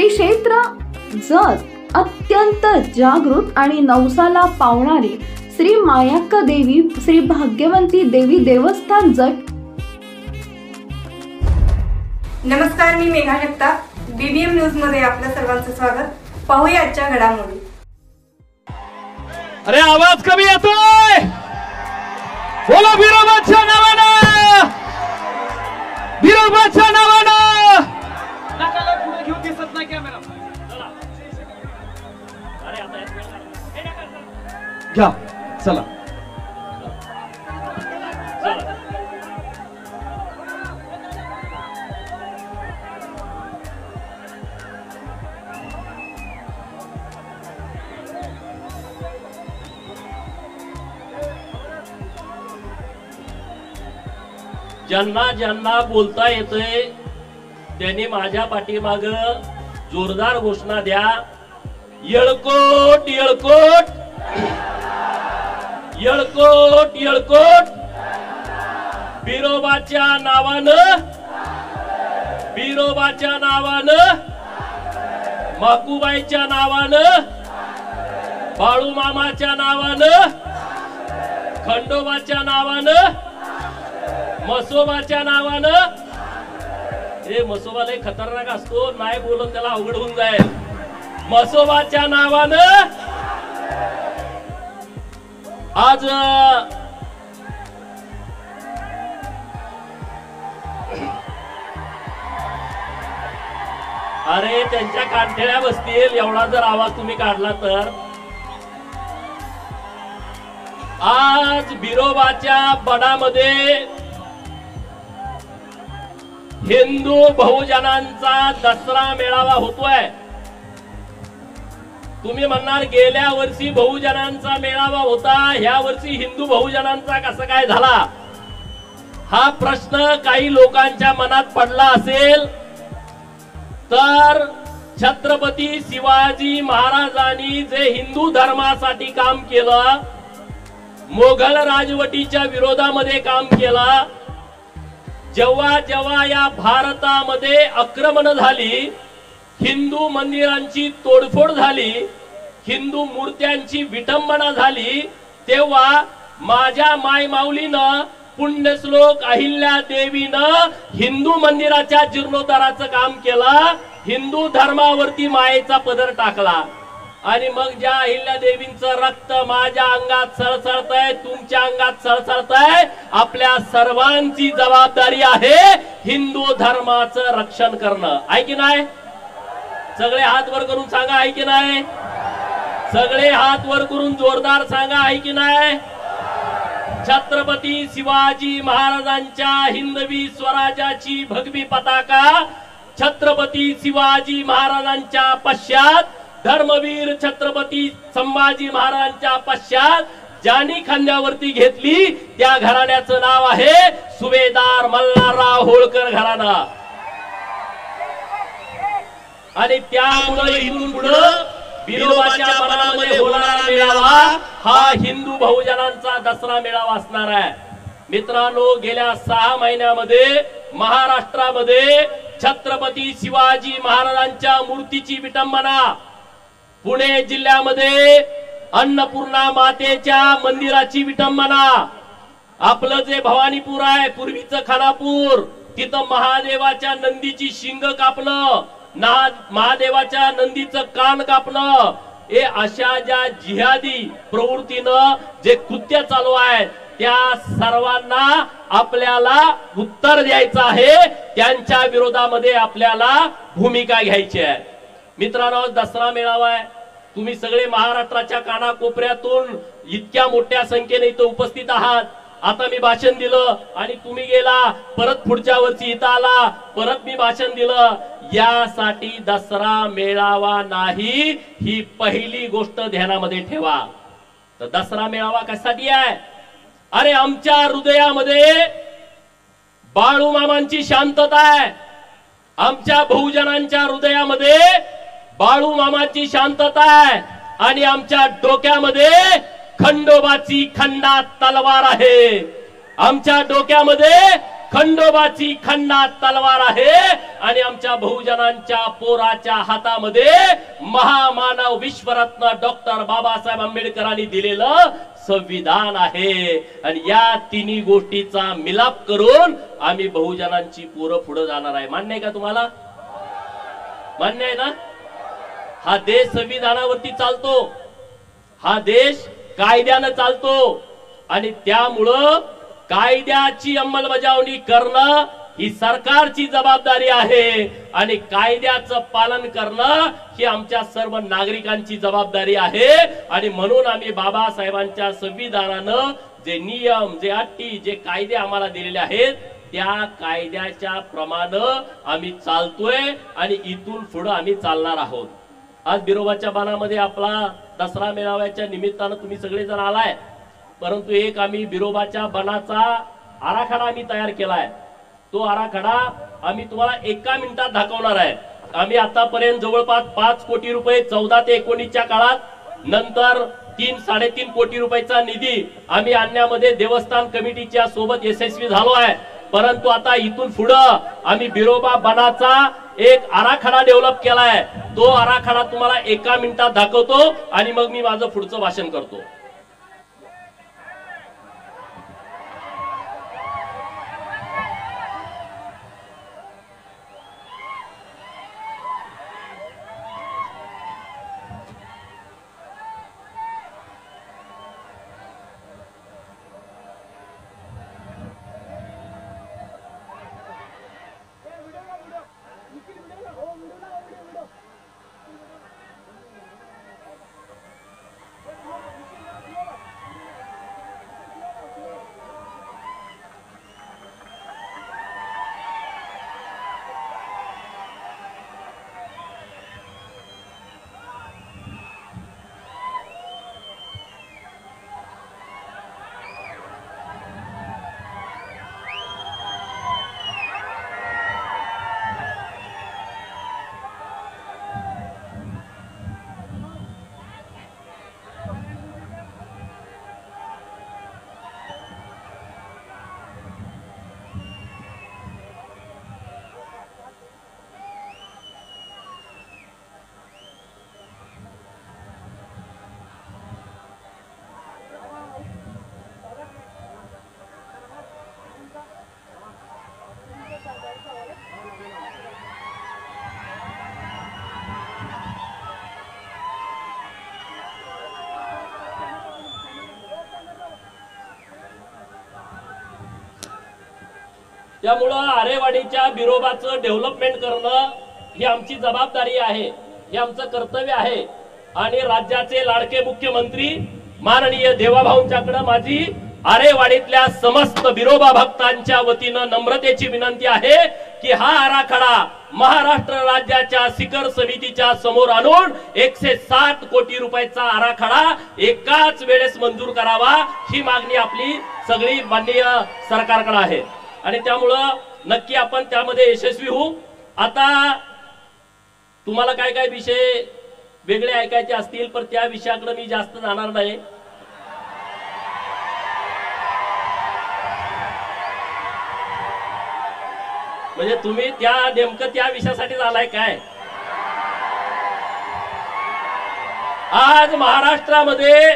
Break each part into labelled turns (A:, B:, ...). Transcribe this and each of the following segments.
A: श्री क्षेत्र जत अत्यंत जागृत आणि नवसाला पावणारी श्री मायाक्का देवी श्री भाग्यवंती देवी देवस्थान जत।
B: नमस्कार, मी मेघा जगताप, बीबीएम न्यूज मध्ये आपल्या सर्वांचं स्वागत। पाहूया आजच्या घडामोडी।
C: अरे आवाज कमी येतोय, बोला बिरोबाच्या नावानं, बिरोबाच्या नावानं। नकाला पुढे घेऊन दिसत नाही कॅमेरा। अरे आता घ्या, चला ज्यांना ज्यांना बोलता येतंय त्यांनी माझ्या पाठीमाग जोरदार घोषणा द्या। येळकोट येळकोट येळकोट येळकोट, बिरोबाच्या नावानं, बिरोबाच्या नावानं, माकूबाईच्या नावानं, बाळूमामाच्या नावानं, खंडोबाच्या नावानं, मसोबाच्या नावानं। हे मसोबा लय खतरनाक असतो, नाही बोलत त्याला अवघड होऊन जाईल। मसोबाच्या नावानं आज अरे त्यांच्या कानठेळ्या बसतील एवढा जर आवाज तुम्ही काढला तर। आज बिरोबाच्या बडामध्ये हिंदू बहुजनांचा दसरा मेळावा होतोय। तुम्ही म्हणणार गेल्या वर्षी बहुजनांचा मेळावा होता, ह्या वर्षी हिंदू बहुजनांचा कसं काय झाला? हा प्रश्न काही लोकांच्या मनात पडला असेल तर छत्रपती शिवाजी महाराजांनी जे हिंदू धर्मासाठी काम केलं, मोगल राजवटीच्या विरोधामध्ये काम केलं, जेव्हा जेव्हा या भारतामध्ये आक्रमण झाली, हिंदू मंदिरांची तोडफोड झाली, हिंदू मूर्त्यांची विटंबना झाली, तेव्हा माझ्या माय माऊलीनं, पुण्यश्लोक अहिल्या देवीनं हिंदू मंदिराच्या जीर्णोद्धाराचं काम केलं, हिंदू धर्मावरती मायेचा पदर टाकला। आणि मग ज्या अहिल्या देवींचं रक्त माझ्या अंगात सळसळतंय, तुमच्या अंगात सळसळतंय, आपल्या सर्वांची जबाबदारी आहे हिंदू धर्माचं रक्षण करणं, आहे की नाही? सगळे हात वर करून सांगा, आहे की नाही? सगळे हात वर करून जोरदार सांगा, आहे की नाही? छत्रपती शिवाजी महाराजांच्या हिंदवी स्वराज्याची भगवी पताका, छत्रपती शिवाजी महाराजांच्या पश्चात धर्मवीर छत्रपती संभाजी महाराजांच्या पश्चात ज्यांनी खांद्यावरती घेतली त्या घराण्याचं नाव आहे सुभेदार मल्हारराव होळकर घराणा। आणि त्यामुळे इथून पुढे बिरोबाच्या मनामध्ये होणारा मेळावा हा हिंदू बहुजनांचा दसरा मेळावा असणार आहे। मित्रांनो, गेल्या 6 महिन्यामध्ये महाराष्ट्रामध्ये छत्रपती शिवाजी महाराजांच्या मूर्तीची विटंबना, पुणे जिल्ह्यामध्ये अन्नपूर्णा मातेच्या मंदिराची विटंबना, आपलं जे भवानीपूर आहे पूर्वीचं खानापूर, तिथं महादेवाच्या नंदीची शिंग कापणं, महादेवाच्या नंदीचं कान कापणं, हे अशा ज्या जिहादी प्रवृत्तीनं जे कृत्य चालू आहे त्या सर्वांना आपल्याला उत्तर द्यायचं आहे, त्यांच्या विरोधामध्ये आपल्याला भूमिका घ्यायची आहे। मित्रांनो, दसरा मेळावा आहे, तुम्ही सगळे महाराष्ट्राच्या कानाकोपऱ्यातून इतक्या मोठ्या संख्येने इथं उपस्थित आहात। आता मी भाषण दिलं आणि तुम्ही गेला, परत पुढच्या वर्षी इथं आला, परत मी भाषण दिलं, यासाठी दसरा मेळावा नाही, ही पहिली गोष्ट ध्यानामध्ये ठेवा। तर दसरा मेळावा कशासाठी आहे? अरे आमच्या हृदयामध्ये बाळूमामांची शांतता आहे, आमच्या बहुजनांच्या हृदयामध्ये बाळूमामाची शांतता आहे, आणि आमच्या डोक्यामध्ये खंडोबाची खंडात तलवार आहे। आमच्या डोक्यामध्ये खंडोबाची खंडात तलवार आहे आणि आमच्या बहुजनांच्या पोराच्या हातामध्ये महामानव विश्वरत्न डॉक्टर बाबासाहेब आंबेडकरांनी दिलेलं संविधान आहे। आणि या तिन्ही गोष्टीचा मिलाप करून आम्ही बहुजनांची पोरं पुढे जाणार आहे। मान्य आहे का तुम्हाला? मान्य आहे ना? हा देश संविधानावरती चालतो, हा देश कायद्यानं चालतो आणि त्यामुळं कायद्याची अंमलबजावणी करणं ही सरकारची जबाबदारी आहे आणि कायद्याचं पालन करणं ही आमच्या सर्व नागरिकांची जबाबदारी आहे। आणि म्हणून आम्ही बाबासाहेबांच्या संविधानानं जे नियम, जे अटी, जे कायदे आम्हाला दिलेले आहेत त्या कायद्याच्या प्रमाणे आम्ही चालतोय आणि इथून पुढे आम्ही चालणार आहोत। आज बिरोबाच्या बाणामध्ये आपला दसरा मेळाव्याच्या निमित्तानं तुम्ही सगळेजण आलाय, परंतु एक आम्ही बिरोबाच्या बनाचा आराखडा आम्ही तयार केलाय। तो आराखडा आम्ही तुम्हाला एका मिनिटात दाखवणार आहे। आम्ही आतापर्यंत जवळपास 5 कोटी रुपये 14 ते 19च्या काळात, नंतर 3-3.5 कोटी रुपयाचा निधी आम्ही आणण्यामध्ये देवस्थान कमिटीच्या सोबत यशस्वी झालो आहे। परंतु आता इथून पुढे आम्ही बिरोबा बनाचा एक आराखडा डेव्हलप केलाय। तो आराखडा तुम्हाला एका मिनिटात दाखवतो आणि मग मी माझं पुढचं भाषण करतो। त्यामुळं आरेवाडीच्या बिरोबाचं डेव्हलपमेंट करणं ही आमची जबाबदारी आहे, हे आमचं कर्तव्य आहे। आणि राज्याचे लाडके मुख्यमंत्री माननीय देवाभाऊंच्याकडे माझी आरेवाडीतल्या समस्त बिरोबा भक्तांच्या वतीनं नम्रतेची विनंती आहे की हा आराखडा महाराष्ट्र राज्याच्या शिखर समितीच्या समोर आणून 160 कोटी रुपयाचा आराखडा एकाच वेळेस मंजूर करावा, ही मागणी आपली सगळी माननीय सरकारकडे आहे। आणि त्यामुळं नक्की आपण त्यामध्ये यशस्वी होऊ। आता तुम्हाला काय काय विषय वेगळे ऐकायचे असतील पण त्या विषयाकडे मी जास्त जाणार नाही। म्हणजे तुम्ही त्या नेमकं त्या विषयासाठी आलाय काय? आज महाराष्ट्रामध्ये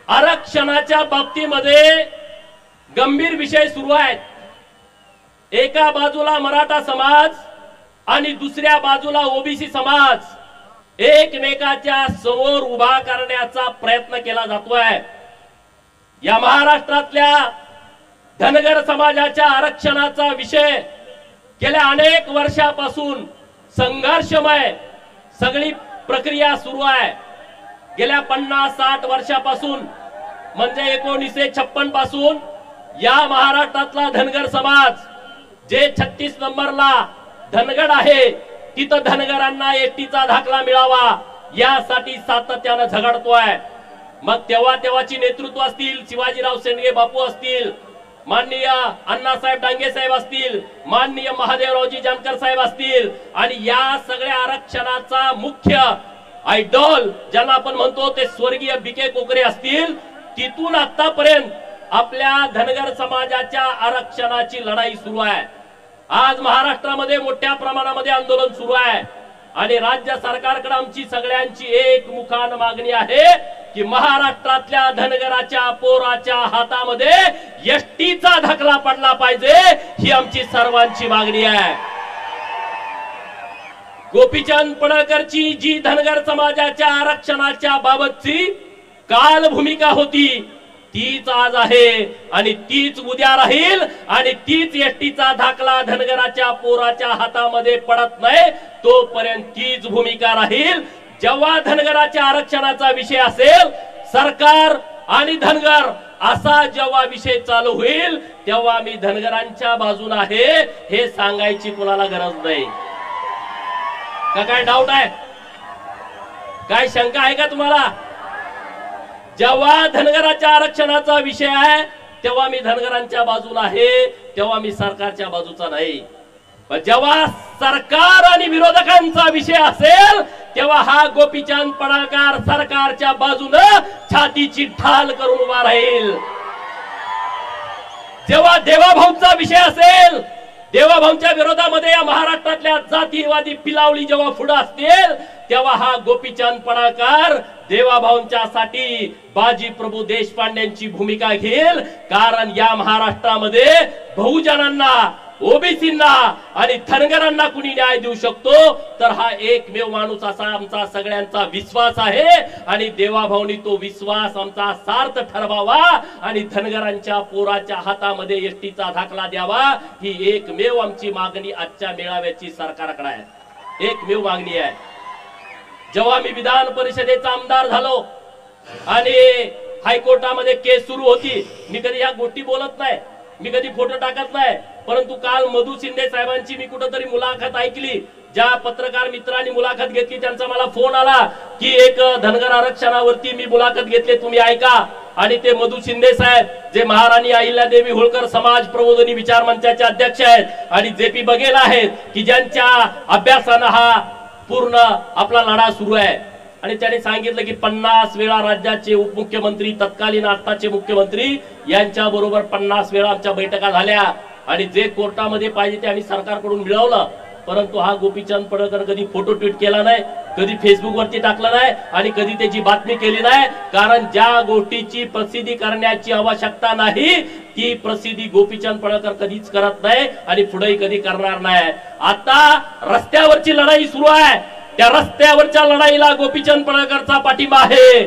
C: आरक्षणाच्या बाबतीमध्ये गंभीर विषय सुरू आहेत। एका बाजूला मराठा समाज आणि दुसऱ्या बाजूला ओबीसी समाज एकमेकाच्या समोर उभा करण्याचा प्रयत्न केला जातोय। या महाराष्ट्रातल्या धनगर समाजाच्या आरक्षणाचा विषय गेल्या अनेक वर्षापासून संघर्षमय सगळी प्रक्रिया सुरू आहे। गेल्या 50-60 वर्षापासून म्हणजे 1956 पासून या महाराष्ट्रातला धनगर समाज जे 36 नंबरला धनगड आहे तिथं धनगरांना एसटीचा दाखला मिळावा यासाठी सातत्यानं झगडतोय। मग तेव्हाची नेतृत्व असतील, शिवाजीराव शेंडगे बापू असतील, माननीय अण्णासाहेब डांगे साहेब असतील, माननीय महादेवरावजी जानकर साहेब असतील, आणि या सगळ्या आरक्षणाचा मुख्य आयडॉल ज्यांना आपण म्हणतो ते स्वर्गीय बीके कोकरे असतील, तिथून आतापर्यंत आपल्या धनगर समाजाच्या आरक्षणाची लढाई सुरू आहे। आज महाराष्ट्रामध्ये मोठ्या प्रमाणामध्ये आंदोलन सुरू आहे आणि राज्य सरकारकडे आमची सगळ्यांची एकमुखान मागणी आहे की महाराष्ट्रातल्या धनगराच्या पोराच्या हातामध्ये एसटीचा धकला पडला पाहिजे, ही आमची सर्वांची मागणी आहे। गोपीचंद पडळकरची जी धनगर समाजाच्या आरक्षणाच्या बाबतची काल भूमिका होती तीच आज आहे आणि तीच उद्या राहील आणि तीच एसटीचा धाकला धनगराच्या पोराच्या हातामध्ये पडत नाही तोपर्यंत तीच भूमिका राहील। जेव्हा धनगराच्या आरक्षणाचा विषय असेल, सरकार आणि धनगर असा जेव्हा विषय चालू होईल तेव्हा मी धनगरांच्या बाजूने आहे हे सांगायची कुणाला गरज नाही। का काय डाऊट आहे, काय शंका आहे का तुम्हाला? जेव्हा धनगराच्या आरक्षणाचा विषय आहे तेव्हा मी धनगरांच्या बाजूला आहे, तेव्हा मी सरकारच्या बाजूचा नाही। पण जेव्हा सरकार आणि विरोधकांचा विषय असेल तेव्हा हा गोपीचंद पडळकर सरकारच्या बाजूने छातीची ढाल करून उभा राहील। जेव्हा देवाभाऊचा विषय असेल, देवाभाऊच्या विरोधामध्ये या महाराष्ट्रातल्या जातीवादी पिलावळी जेव्हा पुढे असतील तेव्हा हा गोपीचंद पडळकर देवाभाऊंच्यासाठी बाजी प्रभू देशपांड्यांची भूमिका घेईल। कारण या महाराष्ट्रामध्ये बहुजनांना, ओबीसींना आणि धनगरांना कुणी न्याय देऊ शकतो तर हा एकमेव माणूस असा आमचा सगळ्यांचा विश्वास आहे आणि देवाभाऊंनी तो विश्वास आमचा सार्थ ठरवावा आणि धनगरांच्या पोराच्या हातामध्ये एसटीचा दाखला द्यावा, ही एकमेव आमची मागणी आजच्या मेळाव्याची सरकारकडे आहे, एकमेव मागणी आहे। जेव्हा मी विधान परिषदेचा आमदार झालो आणि हायकोर्टामध्ये केस सुरू होती, मी कधी या गोष्टी बोलत नाही, मी कधी फोटो टाकत नाही, परंतु काल मधु शिंदे साहेबांची मी कुठेतरी मुलाखत ऐकली। ज्या पत्रकार मित्रांनी मुलाखत घेतली त्यांचा मला फोन आला की एक धनगर आरक्षणावरती मी मुलाखत घेतली, तुम्ही ऐका। आणि ते मधु शिंदे साहेब जे महाराणी अहिल्यादेवी होळकर समाज प्रबोधिनी विचार मंचाचे अध्यक्ष आहेत आणि जेपी बघेल आहेत की ज्यांच्या अभ्यासाने हा पूर्ण आपला लढा सुरू आहे। आणि त्याने सांगितलं की 50 वेळा राज्याचे उपमुख्यमंत्री, तत्कालीन आत्ताचे मुख्यमंत्री यांच्या बरोबर 50 वेळा आमच्या बैठका झाल्या आणि जे कोर्टामध्ये पाहिजे ते आम्ही सरकारकडून मिळवलं। परंतु हा गोपीचंद पडळकर कधी फोटो ट्विट केला नाही, कधी फेसबुक वरती टाकला नाही आणि कधी त्याची बातमी केली नाही। कारण ज्या गोष्टीची प्रसिद्धी करण्याची आवश्यकता नाही ती प्रसिद्धी गोपीचंद पडळकर कधीच करत नाही आणि पुढेही कधी करणार नाही। आता रस्त्यावरची लढाई सुरू आहे, त्या रस्त्यावरच्या लढाईला गोपीचंद पडळकरचा पाठिंबा आहे।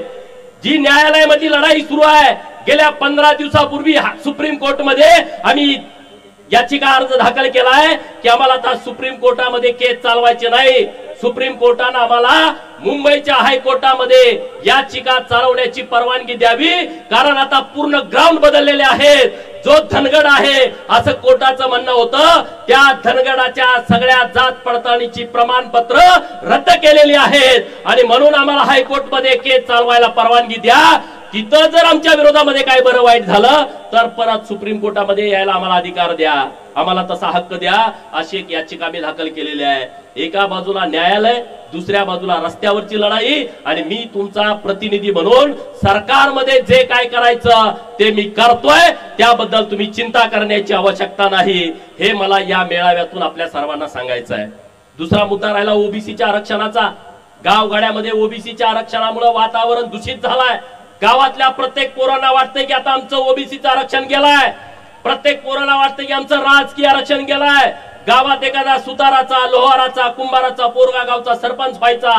C: जी न्यायालयामध्ये लढाई सुरू आहे, गेल्या 15 दिवसापूर्वी सुप्रीम कोर्टमध्ये आम्ही याचिका अर्ज दाखल केलाय की आम्हाला आता सुप्रीम कोर्टामध्ये केस चालवायचे नाही। सुप्रीम कोर्टाने आम्हाला मुंबईच्या हायकोर्टामध्ये याचिका चालवण्याची परवानगी द्यावी, कारण आता पूर्ण ग्राउंड बदललेले आहेत। जो धनगड आहे असं कोर्टाचं म्हणणं होतं, त्या धनगडाच्या सगळ्या जात पडताळणीची प्रमाणपत्र रद्द केलेली आहेत आणि म्हणून आम्हाला हायकोर्टमध्ये केस चालवायला परवानगी द्या। तिथं जर आमच्या विरोधामध्ये काय बरं वाईट झालं तर परत सुप्रीम कोर्टामध्ये यायला आम्हाला अधिकार द्या, आम्हाला तसा हक्क द्या, अशी एक याचिका मी दाखल केलेली आहे। एका बाजूला न्यायालय, दुसऱ्या बाजूला रस्त्यावरची लढाई आणि मी तुमचा प्रतिनिधी म्हणून सरकारमध्ये जे काय करायचं ते मी करतोय, त्याबद्दल तुम्ही चिंता करण्याची आवश्यकता नाही, हे मला या मेळाव्यातून आपल्या सर्वांना सांगायचं आहे। दुसरा मुद्दा राहिला ओबीसीच्या आरक्षणाचा। गावगाड्यामध्ये ओबीसीच्या आरक्षणामुळे वातावरण दूषित झालंय। गावातल्या प्रत्येक पोरांना वाटतंय की आता आमचं ओबीसीचं आरक्षण गेलाय, प्रत्येक पोरांना वाटतंय की आमचं राजकीय आरक्षण गेलाय। गावात एखादा सुताराचा, लोहाराचा, कुंभाराचा पोरगा गावचा सरपंच व्हायचा,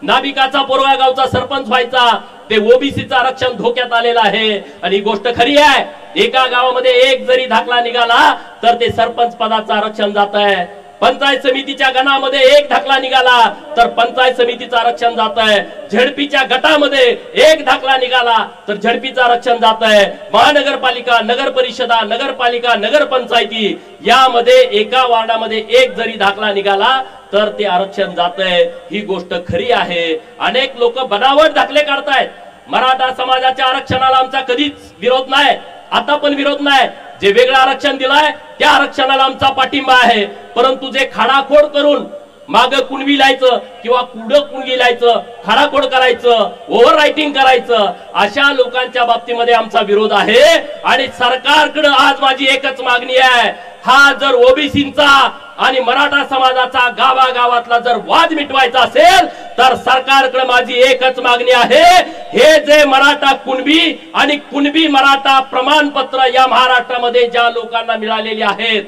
C: नाभिकाचा पोरगा गावचा सरपंच व्हायचा, ते ओबीसीचं आरक्षण धोक्यात आलेलं आहे। आणि ही गोष्ट खरी आहे, एका गावामध्ये एक जरी दाखला निघाला तर ते सरपंच पदाचं आरक्षण जात आहे। पंचायत समितीच्या गणामध्ये एक दाखला निघाला तर पंचायत समितीचं आरक्षण जात आहे। झडपीच्या गटामध्ये एक दाखला निघाला तर झडपीचं आरक्षण जात आहे। महानगरपालिका, नगर परिषदा, नगरपालिका, नगरपंचायती यामध्ये एका वार्डामध्ये एक जरी दाखला निघाला तर ते आरक्षण जात आहे। ही गोष्ट खरी आहे। अनेक लोक बनावट दाखले काढतायत। मराठा समाजाच्या आरक्षणाला आमचा कधीच विरोध नाही, आता पण विरोध नाही। जे वेगळं आरक्षण दिलाय त्या आरक्षणाला आमचा पाठिंबा आहे, परंतु जे खाडाखोड करून माग कुणबी लिहायचं किंवा कुडं कुणगी लिहायचं, खाडाखोड करायचं, ओव्हर रायटिंग करायचं, अशा लोकांच्या बाबतीमध्ये आमचा विरोध आहे. आणि सरकारकडे आज माझी एकच मागणी आहे, हा जर ओबीसींचा आणि मराठा समाजाचा गावागावातला जर वाद मिटवायचा असेल तर सरकारकडे माझी एकच मागणी आहे, हे जे मराठा कुणबी आणि कुणबी मराठा प्रमाणपत्र या महाराष्ट्रामध्ये ज्या लोकांना मिळालेली आहेत,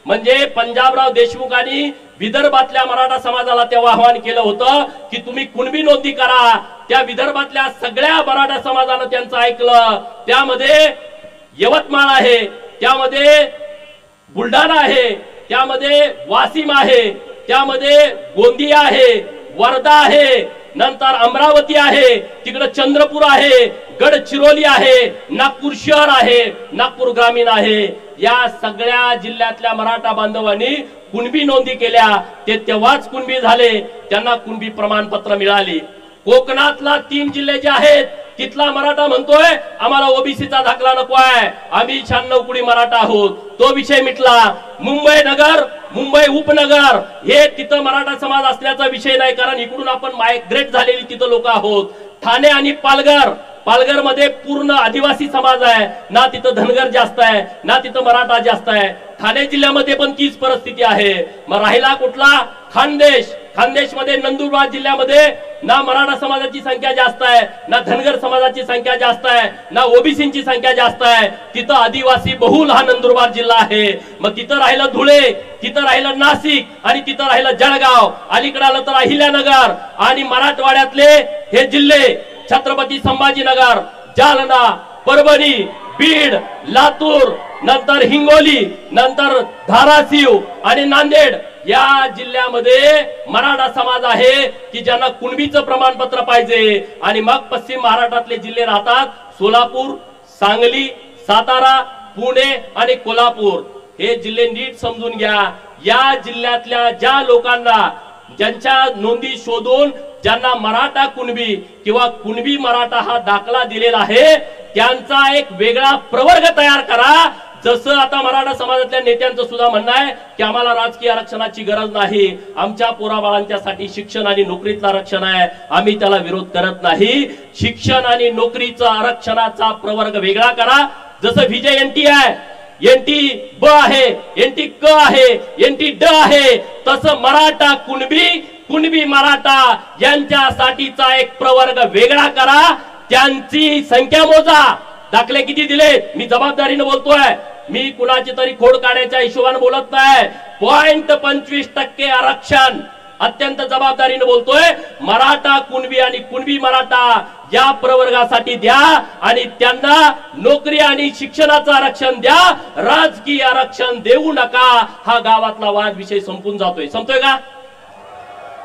C: म्हणजे पंजाबराव देशमुखांनी विदर्भातल्या मराठा समाजाला तेव्हा आवाहन केलं होतं की तुम्ही कुणबी नोंदणी करा. त्या विदर्भातल्या सगळ्या मराठा समाजानं त्यांचं ऐकलं. त्यामध्ये यवतमाळ आहे, त्यामध्ये बुलढाणा आहे, त्यामध्ये वाशिम आहे, त्यामध्ये गोंदिया आहे, वर्धा आहे, नंतर अमरावती आहे, तिकडे चंद्रपूर आहे, गडचिरोली आहे, नागपूर शहर आहे, नागपूर ग्रामीण आहे. या सगळ्या जिल्ह्यातल्या मराठा बांधवांनी कुणबी नोंदी केल्या. ते तेव्हाच कुणबी झाले, त्यांना कुणबी प्रमाणपत्र मिळाली. कोकणातला 3 जिल्हे जे आहेत तिथला मराठा म्हणतोय आम्हाला ओबीसीचा दाखला नको आहे, आम्ही 96 कुडी मराठा आहोत. तो विषय मिटला. मुंबई नगर, मुंबई उपनगर हे तिथं मराठा समाज असल्याचा विषय नाही, कारण इकडून आपण मायग्रेट झालेली तिथं लोक आहोत. ठाणे आणि पालघर मध्ये पूर्ण आदिवासी समाज आहे ना, तिथं धनगर जास्त आहे ना तिथं मराठा जास्त आहे. ठाणे जिल्ह्यामध्ये पण तीच परिस्थिती आहे. मग राहिला कुठला? खानदेश मध्ये नंदुरबार जिल्ह्यामध्ये ना मराठा समाजाची संख्या जास्त आहे, ना धनगर समाजाची संख्या जास्त आहे, ना ओबीसींची संख्या जास्त आहे. तिथं आदिवासी बहुल हा नंदुरबार जिल्हा आहे. मग तिथं राहिलं धुळे, तिथं राहिलं नाशिक आणि तिथं राहिलं जळगाव. अलीकडे आलं तर अहिल्यानगर आणि मराठवाड्यातले हे जिल्हे छत्रपती संभाजीनगर, जालना, परभणी, बीड, लातूर, नंतर हिंगोली, नंतर धाराशिव आणि नांदेड या जिल्ह्यामध्ये मराठा समाज आहे की ज्यांना कुणबीचं प्रमाणपत्र पाहिजे. आणि मग पश्चिम महाराष्ट्रातले जिल्हे राहतात सोलापूर, सांगली, सातारा, पुणे आणि कोल्हापूर. हे जिल्हे नीट समजून घ्या. या जिल्ह्यातल्या ज्या लोकांना ज्यांच्या नोंदी शोधून ज्यांना मराठा कुणबी किंवा कुणबी मराठा हा दाखला दिलेला आहे त्यांचा एक वेगळा प्रवर्ग तयार करा. जसं आता मराठा समाजातल्या नेत्यांचं सुद्धा म्हणणं आहे की आम्हाला राजकीय आरक्षणाची गरज नाही, आमच्या पोराबाळांच्यासाठी शिक्षण आणि नोकरीतलं आरक्षण आहे, आम्ही त्याला विरोध करत नाही. शिक्षण आणि नोकरीचा आरक्षणाचा प्रवर्ग वेगळा करा. जसं विजय एनटी आहे, एनटी ब आहे, एनटी क आहे, एनटी ड आहे, तसं मराठा कुणबी मराठा यांच्यासाठीचा एक प्रवर्ग वेगळा करा. त्यांची संख्या मोजा. दाखले किती दिलेत मी जबाबदारीने बोलतोय, मी कुणाची तरी खोड काढायच्या हिशोबाने बोलत नाही. 0.25% आरक्षण अत्यंत जबाबदारीने बोलतोय. मराठा कुणबी आणि कुणबी मराठा या प्रवर्गासाठी द्या आणि त्यांना नोकरी आणि शिक्षणाचं आरक्षण द्या. राजकीय आरक्षण देऊ नका. हा गावातला वाद विषय संपून जातोय. संपतोय का?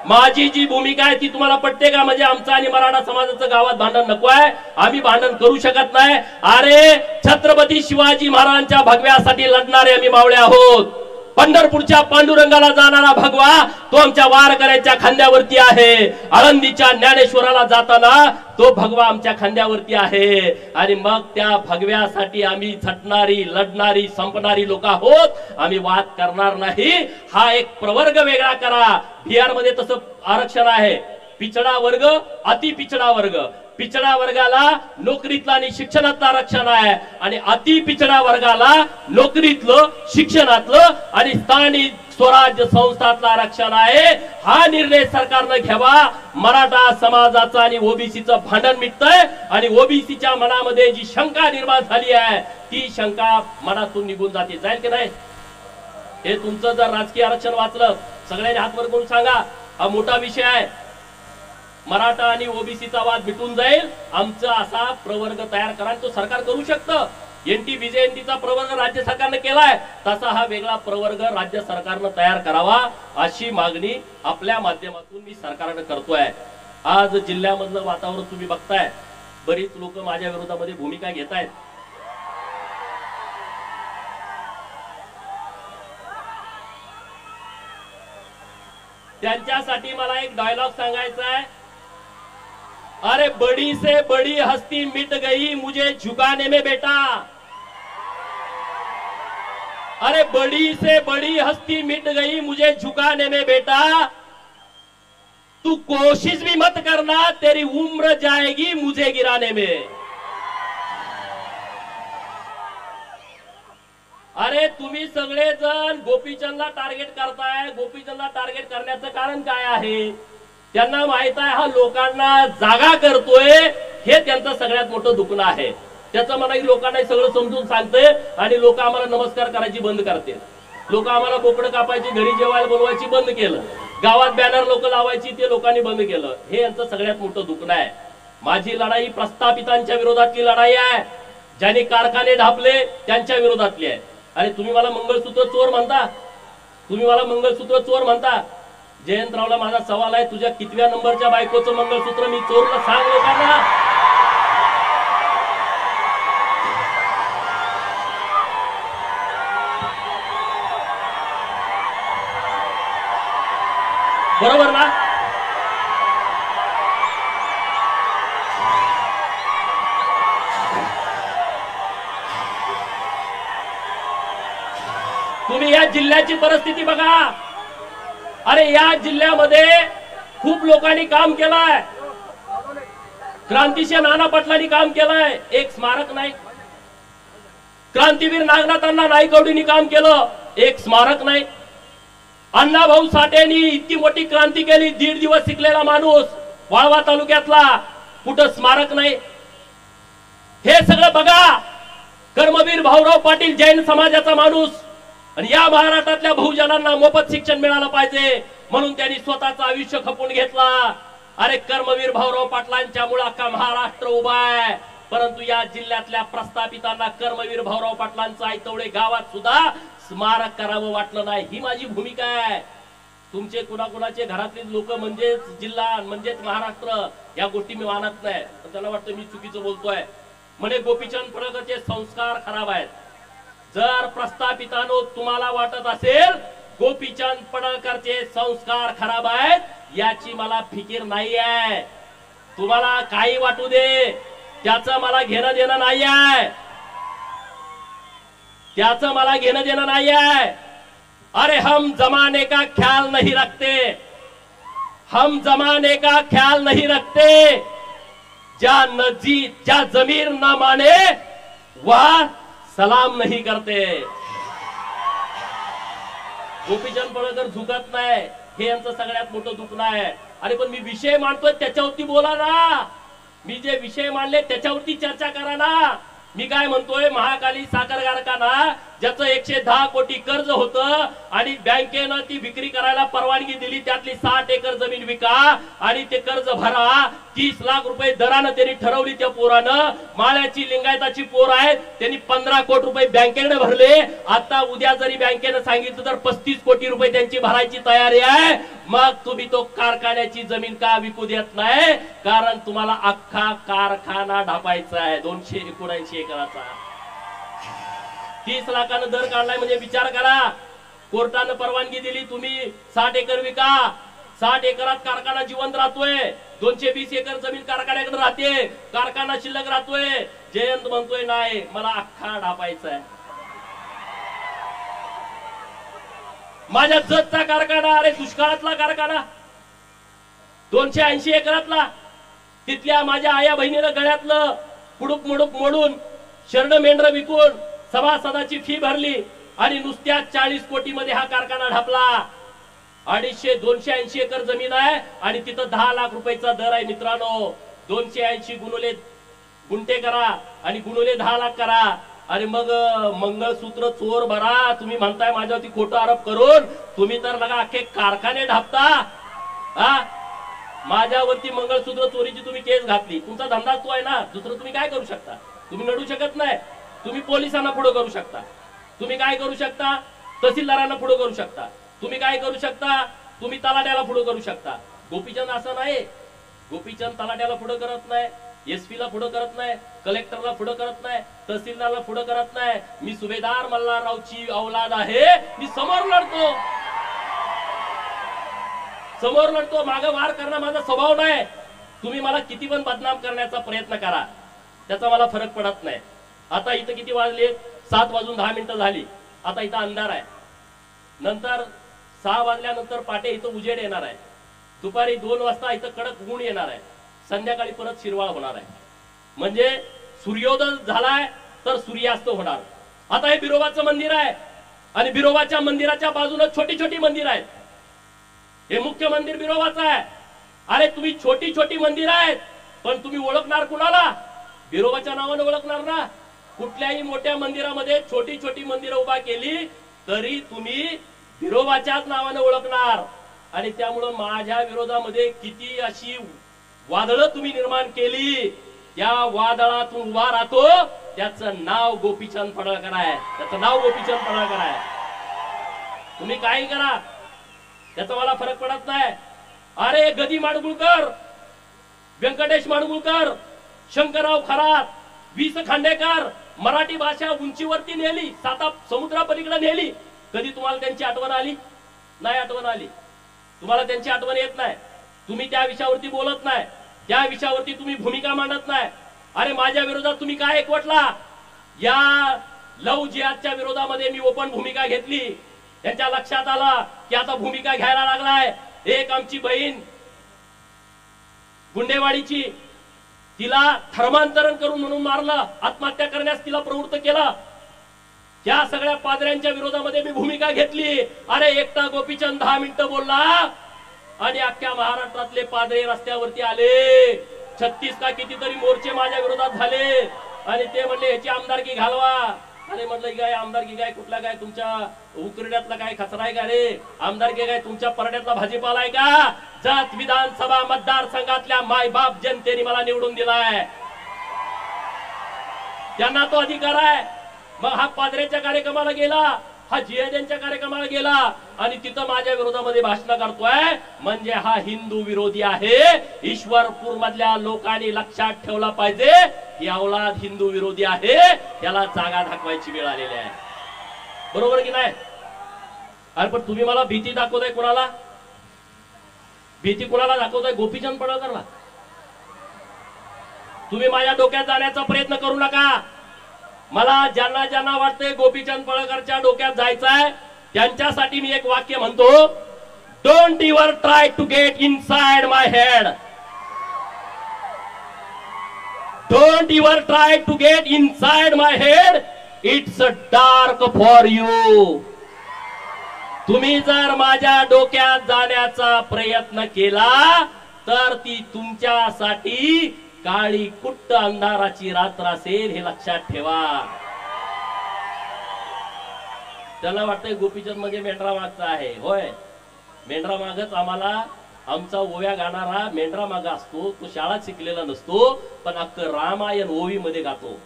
C: माझी जी भूमिका आहे ती तुम्हाला पटते का? म्हणजे आमचं आणि मराठा समाजाचं गावात भांडण नको आहे, आम्ही भांडण करू शकत नाही. अरे छत्रपती शिवाजी महाराजांच्या भगव्यासाठी लढणारे आम्ही मावळे आहोत. पंढरपूरच्या पांडुरंगाला जाणारा भगवा तो आमच्या वारकऱ्यांच्या खांद्यावरती आहे. आळंदीच्या ज्ञानेश्वराला जाताना तो भगवा आमच्या खांद्यावरती आहे. आणि मग त्या भगव्यासाठी आम्ही झटणारी, लढणारी, संपणारी लोक आहोत. आम्ही वाद करणार नाही. हा एक प्रवर्ग वेगळा करा. बिहार मध्ये तसं आरक्षण आहे. पिछडा वर्ग, अति पिछडा वर्ग. पिछडा वर्गाला नोकरीतलं आणि शिक्षणातलं आरक्षण आहे आणि अति पिछडा वर्गाला नोकरीतलं, शिक्षणातलं आणि स्थानिक स्वराज्य संस्थातलं आरक्षण आहे. हा निर्णय सरकारनं घ्यावा. मराठा समाजाचं आणि ओबीसीचं भांडण मिटतंय आणि ओबीसीच्या मनामध्ये जी शंका निर्माण झाली आहे ती शंका मनातून निघून जाते. जाईल की नाही? हे तुमचं जर राजकीय आरक्षण वाचलं, सगळ्यांनी हात वर करून सांगा, हा मोठा विषय आहे. मराठा आणि ओबीसीचा वाद मिटून जाईल. आमचा असा प्रवर्ग तयार करा. तो सरकार करू शकतं. एनटी विजय एनटीचा प्रवर्ग राज्य सरकारने केलाय, तसा हा वेगळा प्रवर्ग राज्य सरकारनं तयार करावा अशी मागणी आपल्या माध्यमातून मी सरकारने करतोय. आज जिल्ह्यामधलं वातावरण तुम्ही बघताय, बरीच लोक माझ्या विरोधामध्ये भूमिका घेत आहेत. त्यांच्यासाठी मला एक डायलॉग सांगायचा आहे. अरे बड़ी से बड़ी हस्ती मिट गई मुझे झुकाने में बेटा. अरे बड़ी से बड़ी हस्ती मिट गई मुझे झुकाने में बेटा. तू कोशिश भी मत करना, तेरी उम्र जाएगी मुझे गिराने में। अरे तुम्ही सगळेजण गोपीचंदला टार्गेट करताय। गोपीचंदला टार्गेट करण्याचं कारण काय आहे? त्यांना माहित आहे हा लोकांना जागा करतोय, हे त्यांचं सगळ्यात मोठं दुखणं आहे। त्याचं मला लोकांना सगळं समजून सांगते आणि लोक आम्हाला नमस्कार करायची बंद करते। लोक आम्हाला बोकडं कापायची, घरी जेवायला बोलवायची बंद केलं, गावात बॅनर लोक लावायची ते लोकांनी बंद केलं। हे यांचं सगळ्यात मोठं दुखणं आहे। माझी लढाई प्रस्थापितांच्या विरोधातली लढाई आहे, ज्यांनी कारखाने ढापले त्यांच्या विरोधातली आहे। अरे तुम्ही मला मंगळसूत्र चोर म्हणता, तुम्ही मला मंगळसूत्र चोर म्हणता। जयंतरावला माझा सवाल आहे, तुझ्या कितव्या नंबरच्या बायकोचं मंगळसूत्र मी चोरलं सांग लोकांना। बरोबर ना? तुम्ही या जिल्ह्याची परिस्थिती बघा। अरे या जिल्ह्यामध्ये खूप लोकांनी काम केलंय, क्रांतिसिंह नाना पाटलांनी काम केलंय, एक स्मारक नाही। क्रांतीवीर नागनाथांना नाईकवडींनी काम केलं, एक स्मारक नाही। अण्णाभाऊ साठेंनी इतकी मोठी क्रांती केली, 1.5 दिवस शिकलेला माणूस वाळवा तालुक्यातला, कुठं स्मारक नाही। हे सगळं बघा, कर्मवीर भाऊराव पाटील जैन समाजाचा माणूस, आणि या महाराष्ट्रातल्या बहुजनांना मोफत शिक्षण मिळालं पाहिजे म्हणून त्यांनी स्वतःचं आयुष्य खपून घेतला। अरे कर्मवीर भाऊराव पाटलांच्या मुळे अख्खा महाराष्ट्र उभा आहे, परंतु या जिल्ह्यातल्या प्रस्थापितांना कर्मवीर भाऊराव पाटलांचं आयतवडे गावात सुद्धा स्मारक करावं वाटलं नाही। ही माझी भूमिका आहे। तुमचे कुणाकुणाचे घरातले लोक म्हणजेच जिल्हा म्हणजेच महाराष्ट्र या गोष्टी मी मानत नाही, त्याला वाटतं मी चुकीचं बोलतोय। म्हणे गोपीचंद पडळकरचे संस्कार खराब आहेत। जर प्रस्थापितांनो तुम्हाला वाटत असेल गोपीचंद पडळकरचे संस्कार खराब आहेत, याची मला फिकीर नाही आहे। तुम्हाला काही वाटू दे, त्याचं मला घेणं देणं नाही आहे, त्याचं मला घेणं देणं नाही आहे। अरे हम जमाने का ख्याल नहीं रखते, हम जमाने का ख्याल नहीं रखते। ज्या जमीर न माने वह सलाम नहीं करते। गोपीचंद पडळकर झुकत नाही, हे यांचं सगळ्यात मोठं दुखणं आहे। अरे पण मी विषय मांडतोय त्याच्यावरती बोला ना, मी जे विषय मांडले त्याच्यावरती चर्चा करा ना। मी काय म्हणतोय, महाकाली साखर कारखाना ज्याचं 110 कोटी कर्ज होतं आणि बँकेनं ती विक्री करायला परवानगी दिली, त्यातली 60 एकर जमीन विका आणि ते कर्ज भरा। 30 लाख रुपये दरानं त्यांनी ठरवली त्या पोरानं। माळ्याची लिंगायताची पोर आहे, त्यांनी 15 कोटी रुपये बँकेकडे भरले। आता उद्या जरी बँकेनं सांगितलं तर 35 कोटी रुपये त्यांची भरायची तयारी आहे। मग तुम्ही तो कारखान्याची जमीन का विकू देत नाही? कारण तुम्हाला अख्खा कारखाना ढापायचा आहे 279 एकराचा। 30 लाखानं दर काढलाय म्हणजे विचार करा, कोर्टानं परवानगी दिली, तुम्ही 60 एकर विका। 60 एकरात कारखाना जिवंत राहतोय, 220 एकर जमीन कारखान्याकडे राहते, कारखाना शिल्लक राहतोय। जयंत म्हणतोय नाही, मला अख्खा ढापायचा आहे। माझ्या जतचा कारखाना, अरे दुष्काळातला कारखाना 280 एकरातला, तिथल्या माझ्या आया बहिणीनं गळ्यातलं कुडूप मुडूप मोडून शरण मेंढर विकून सभासदाची फी भरली आणि नुसत्या 40 कोटी मध्ये हा कारखाना ढापला। 280 एकर जमीन आहे आणि तिथं 10 लाख रुपयाचा दर आहे। मित्रांनो 280 गुणुले गुंठे करा आणि गुणुले 10 लाख करा। अरे मग मंगळसूत्र चोर भरा, तुम्ही म्हणताय माझ्यावरती खोटा आरोप करून, तुम्ही तर लगा अख्खे कारखाने ढापता। हा माझ्यावरती मंगळसूत्र चोरीची तुम्ही केस घातली, तुमचा धंदा तो आहे ना, दुसरं तुम्ही काय करू शकता? तुम्ही लढू शकत नाही, तुम्ही पोलिसांना पुढे करू शकता, तुम्ही काय करू शकता? तहसीलदारांना पुढे करू शकता, तुम्ही काय करू शकता? तुम्ही तलाट्याला पुढे करू शकता। गोपीचंद असं नाही, गोपीचंद तलाट्याला पुढे करत नाही, एसपी ला पुढे करत नाही, कलेक्टरला पुढे करत नाही, तहसीलदारला पुढे करत नाही। मी सुभेदार मल्हाररावची औलाद आहे, मी समोर लढतो, समोर लढतो, मागे वार करणं माझा स्वभाव नाही। तुम्ही मला किती पण बदनाम करण्याचा प्रयत्न करा, त्याचा मला फरक पडत नाही। आता इथं किती वाजले? 7:10 झाली। आता इथं अंधार आहे, नंतर 6 वाजल्यानंतर पाटे इथं उजेड येणार आहे। दुपारी 2 वाजता इथं कडक ऊन येणार आहे, संध्याकाळी परत शिरवाळ होणार आहे. म्हणजे सूर्योदय झालाय तर सूर्यास्त होणार. आता हे बिरोबाचं मंदिर आहे आणि बिरोबाच्या मंदिराच्या बाजूला छोटी छोटी मंदिर आहेत. हे मुख्य मंदिर बिरोबाचं आहे. अरे तुम्ही छोटी छोटी मंदिर आहेत, पण तुम्ही ओळखणार कुणाला? बिरोबाच्या नावाने ओळखणार ना. कुठल्याही मोठ्या मंदिरामध्ये छोटी छोटी मंदिरं उभा केली तरी तुम्ही बिरोबाच्याच नावाने ओळखणार. आणि त्यामुळं माझ्या विरोधामध्ये किती अशी वादळं तुम्ही निर्माण केली, त्या वादळातून उभा राहतो त्याचं नाव गोपीचंद पडळकर आहे. त्याचं नाव गोपीचंद पडळकर आहे. तुम्ही काही करा, त्याचा मला फरक पडत नाही. अरे गदी माडगुळकर, व्यंकटेश माडगुळकर, शंकरराव खरात, वि स खांडेकर मराठी भाषा उंचीवरती नेली, 7 समुद्रापलीकडे नेली. कधी तुम्हाला त्यांची आठवण आली? नाही आठवण आली. तुम्हाला त्यांची आठवण येत नाही. तुम्ही त्या विषयावरती बोलत नाही, त्या विषयावरती तुम्ही भूमिका मांडत नाही. अरे माझ्या विरोधात तुम्ही काय एकवटला? या लव जिहादच्या विरोधामध्ये मी ओपन भूमिका घेतली. त्यांच्या लक्षात आला की आता भूमिका घ्यायला लागलाय. एक आमची बहीण गुंडेवाडीची, तिला धर्मांतरण करून म्हणून मारलं, आत्महत्या करण्यास तिला प्रवृत्त केलं. या सगळ्या पादऱ्यांच्या विरोधामध्ये मी भूमिका घेतली. अरे एकटा गोपीचंद 10 मिनिटं बोलला आणि अख्ख्या महाराष्ट्रातले पादरे रस्त्यावरती आले. 36 का कितीतरी मोर्चे माझ्या विरोधात झाले आणि ते म्हणले ह्याची आमदारकी घालवा. अरे म्हटलं काय आमदारकी काय, कुठला काय तुमच्या उकरड्यातला काय कचरा आहे का रे? आमदारकी काय तुमच्या परड्यातला भाजीपाला आहे का? जत विधानसभा मतदारसंघातल्या मायबाप जनतेने मला निवडून दिलाय, त्यांना तो अधिकार आहे. मग हा पादऱ्याच्या कार्यक्रमाला गेला, हा जिहाद्यांच्या कार्यक्रमाला गेला आणि तिथं माझ्या विरोधामध्ये भाषण करतोय, म्हणजे हा हिंदू विरोधी आहे. ईश्वरपूर मधल्या लोकांनी लक्षात ठेवला पाहिजे, ही औलाद हिंदू विरोधी आहे. त्याला जागा दाखवायची वेळ आलेली आहे. बरोबर की नाही? अरे पण तुम्ही मला भीती दाखवताय. कोणाला भीती, कोणाला दाखवताय? गोपीचंद पडळकरला. तुम्ही माझ्या डोक्यात जाण्याचा प्रयत्न करू नका. मला ज्यांना ज्यांना वाटतंय गोपीचंद पडळकरच्या डोक्यात जायचंय त्यांच्यासाठी मी एक वाक्य म्हणतो, don't ever try to get inside my head. Don't ever try to get inside my head, it's dark for you. तुम्ही जर माझ्या डोक्यात जाण्याचा प्रयत्न केला तर ती तुमच्यासाठी काळी कुट्ट अंधाराची रात्र असेल, हे लक्षात ठेवा. त्याला वाटतंय गोपीचंद म्हणजे मेंढरा मागचा आहे. होय, मेंढरा मागच आम्हाला, आमचा ओव्या गाणारा मेंढरा मागा असतो. तो शाळा शिकलेला नसतो, पण अख्ख रामायण ओवी मध्ये गातो.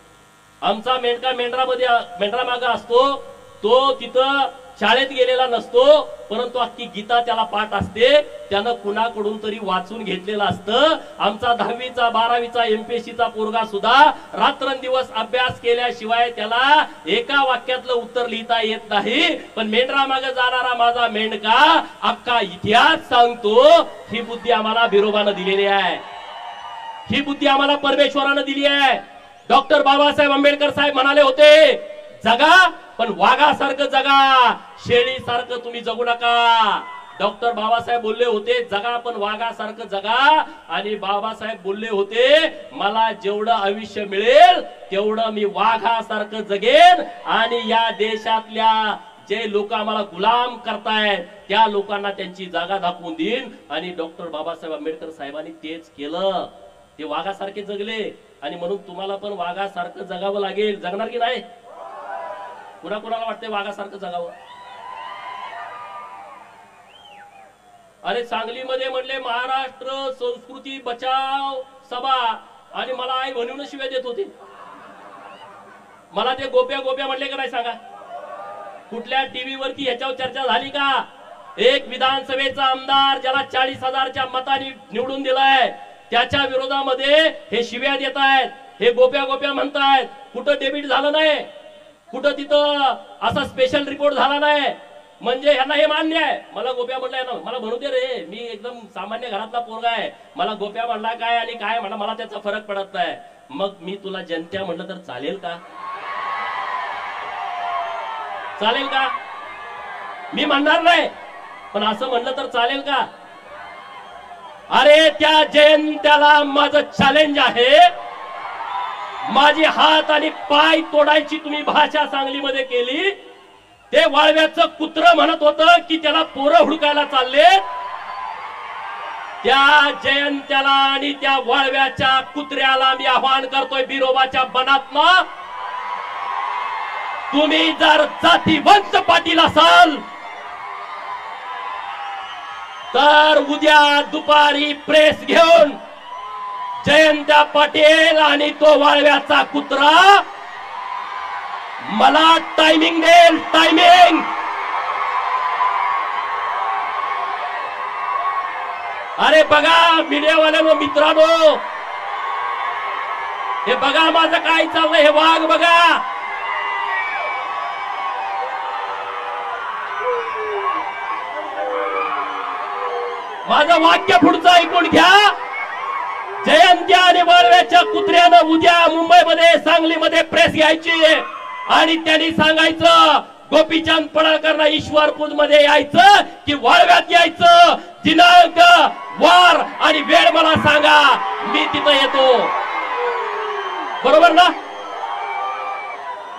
C: आमचा मेंढका मेंढरा मागा असतो. तो तिथं शाळेत गेलेला नसतो, परंतु अख्खी गीता त्याला पाठ असते. त्यानं कुणाकडून तरी वाचून घेतलेलं असतं. आमचा 10वीचा 12वीचा MPSCचा पोरगा सुद्धा रात्रंदिवस अभ्यास केल्याशिवाय त्याला एका वाक्यातलं उत्तर लिहिता येत नाही. पण मेंढरा मागे जाणारा माझा मेंढका अख्खा इतिहास सांगतो. ही बुद्धी आम्हाला बिरोबानं दिलेली आहे. ही बुद्धी आम्हाला परमेश्वरानं दिली आहे. डॉक्टर बाबासाहेब आंबेडकर साहेब म्हणाले होते, जगा पण वाघासारखं जगा, शेळीसारखं तुम्ही जगू नका. डॉक्टर बाबासाहेब बोलले होते, जगा पण वाघासारखं जगा. आणि बाबासाहेब बोलले होते, मला जेवढं आयुष्य मिळेल तेवढं मी वाघासारखं जगेन आणि या देशातल्या जे लोक आम्हाला गुलाम करतायत त्या लोकांना त्यांची जागा दाखवून देईन. आणि डॉक्टर बाबासाहेब आंबेडकर साहेबांनी तेच केलं. ते वाघासारखे जगले आणि म्हणून तुम्हाला पण वाघासारखं जगावं लागेल. जगणार की नाही? कुणाला वाटतंय वाघासारखं जगावं? अरे सांगलीमध्ये म्हणले महाराष्ट्र संस्कृती बचाव सभा आणि मला आई म्हणून शिव्या देत होते. मला ते गोप्या म्हणले का नाही सांगा? कुठल्या टीव्ही वरती ह्याच्यावर चर्चा झाली का? एक विधानसभेचा आमदार ज्याला 40,000च्या मतांनी निवडून दिलाय त्याच्या विरोधामध्ये हे शिव्या देत आहेत, हे गोप्या म्हणतायत. कुठं डेबिट झालं नाही, कुठं तिथं असा स्पेशल रिपोर्ट झाला नाही. म्हणजे ह्यांना हे मान्य आहे. मला गोप्या म्हणलाय ना, मला म्हणू दे रे, मी एकदम सामान्य घरातला पोरगा आहे. मला गोप्या म्हणला काय आणि काय म्हणला मला त्याचा फरक पडत नाही. मग मी तुला जनत्या म्हणलं तर चालेल का? चालेल का? मी म्हणणार नाही, पण असं म्हणलं तर चालेल का? अरे त्या जयंत्याला माझं चॅलेंज आहे, माझे हात आणि पाय तोडायची तुम्ही भाषा सांगलीमध्ये केली. ते वाळव्याचं कुत्र म्हणत होतं की त्याला पोरं हुडकायला चालले. त्या जयंत्याला आणि त्या वाळव्याच्या कुत्र्याला मी आवाहन करतोय बिरोबाच्या बनातनं, तुम्ही जर जातीवंत पाटील असाल तर उद्या दुपारी प्रेस घेऊन जयंत्या पाटील आणि तो वाळव्याचा कुत्रा मला टायमिंग देईल. टायमिंग अरे बघा मीडियावाल्यांनो, मित्रांनो, हे बघा माझं काय चाललंय, हे वाघ बघा. माझं वाक्य पुढचं ऐकून घ्या. जयंत्या आणि वाळव्याच्या कुत्र्यानं उद्या मुंबईमध्ये सांगलीमध्ये प्रेस घ्यायची आणि त्यांनी सांगायचं गोपीचंद पडळकरला ईश्वरपूर मध्ये यायचं की वाळव्यात यायचं, दिनांक वार आणि वेळ मला सांगा, मी तिथं येतो. बरोबर ना?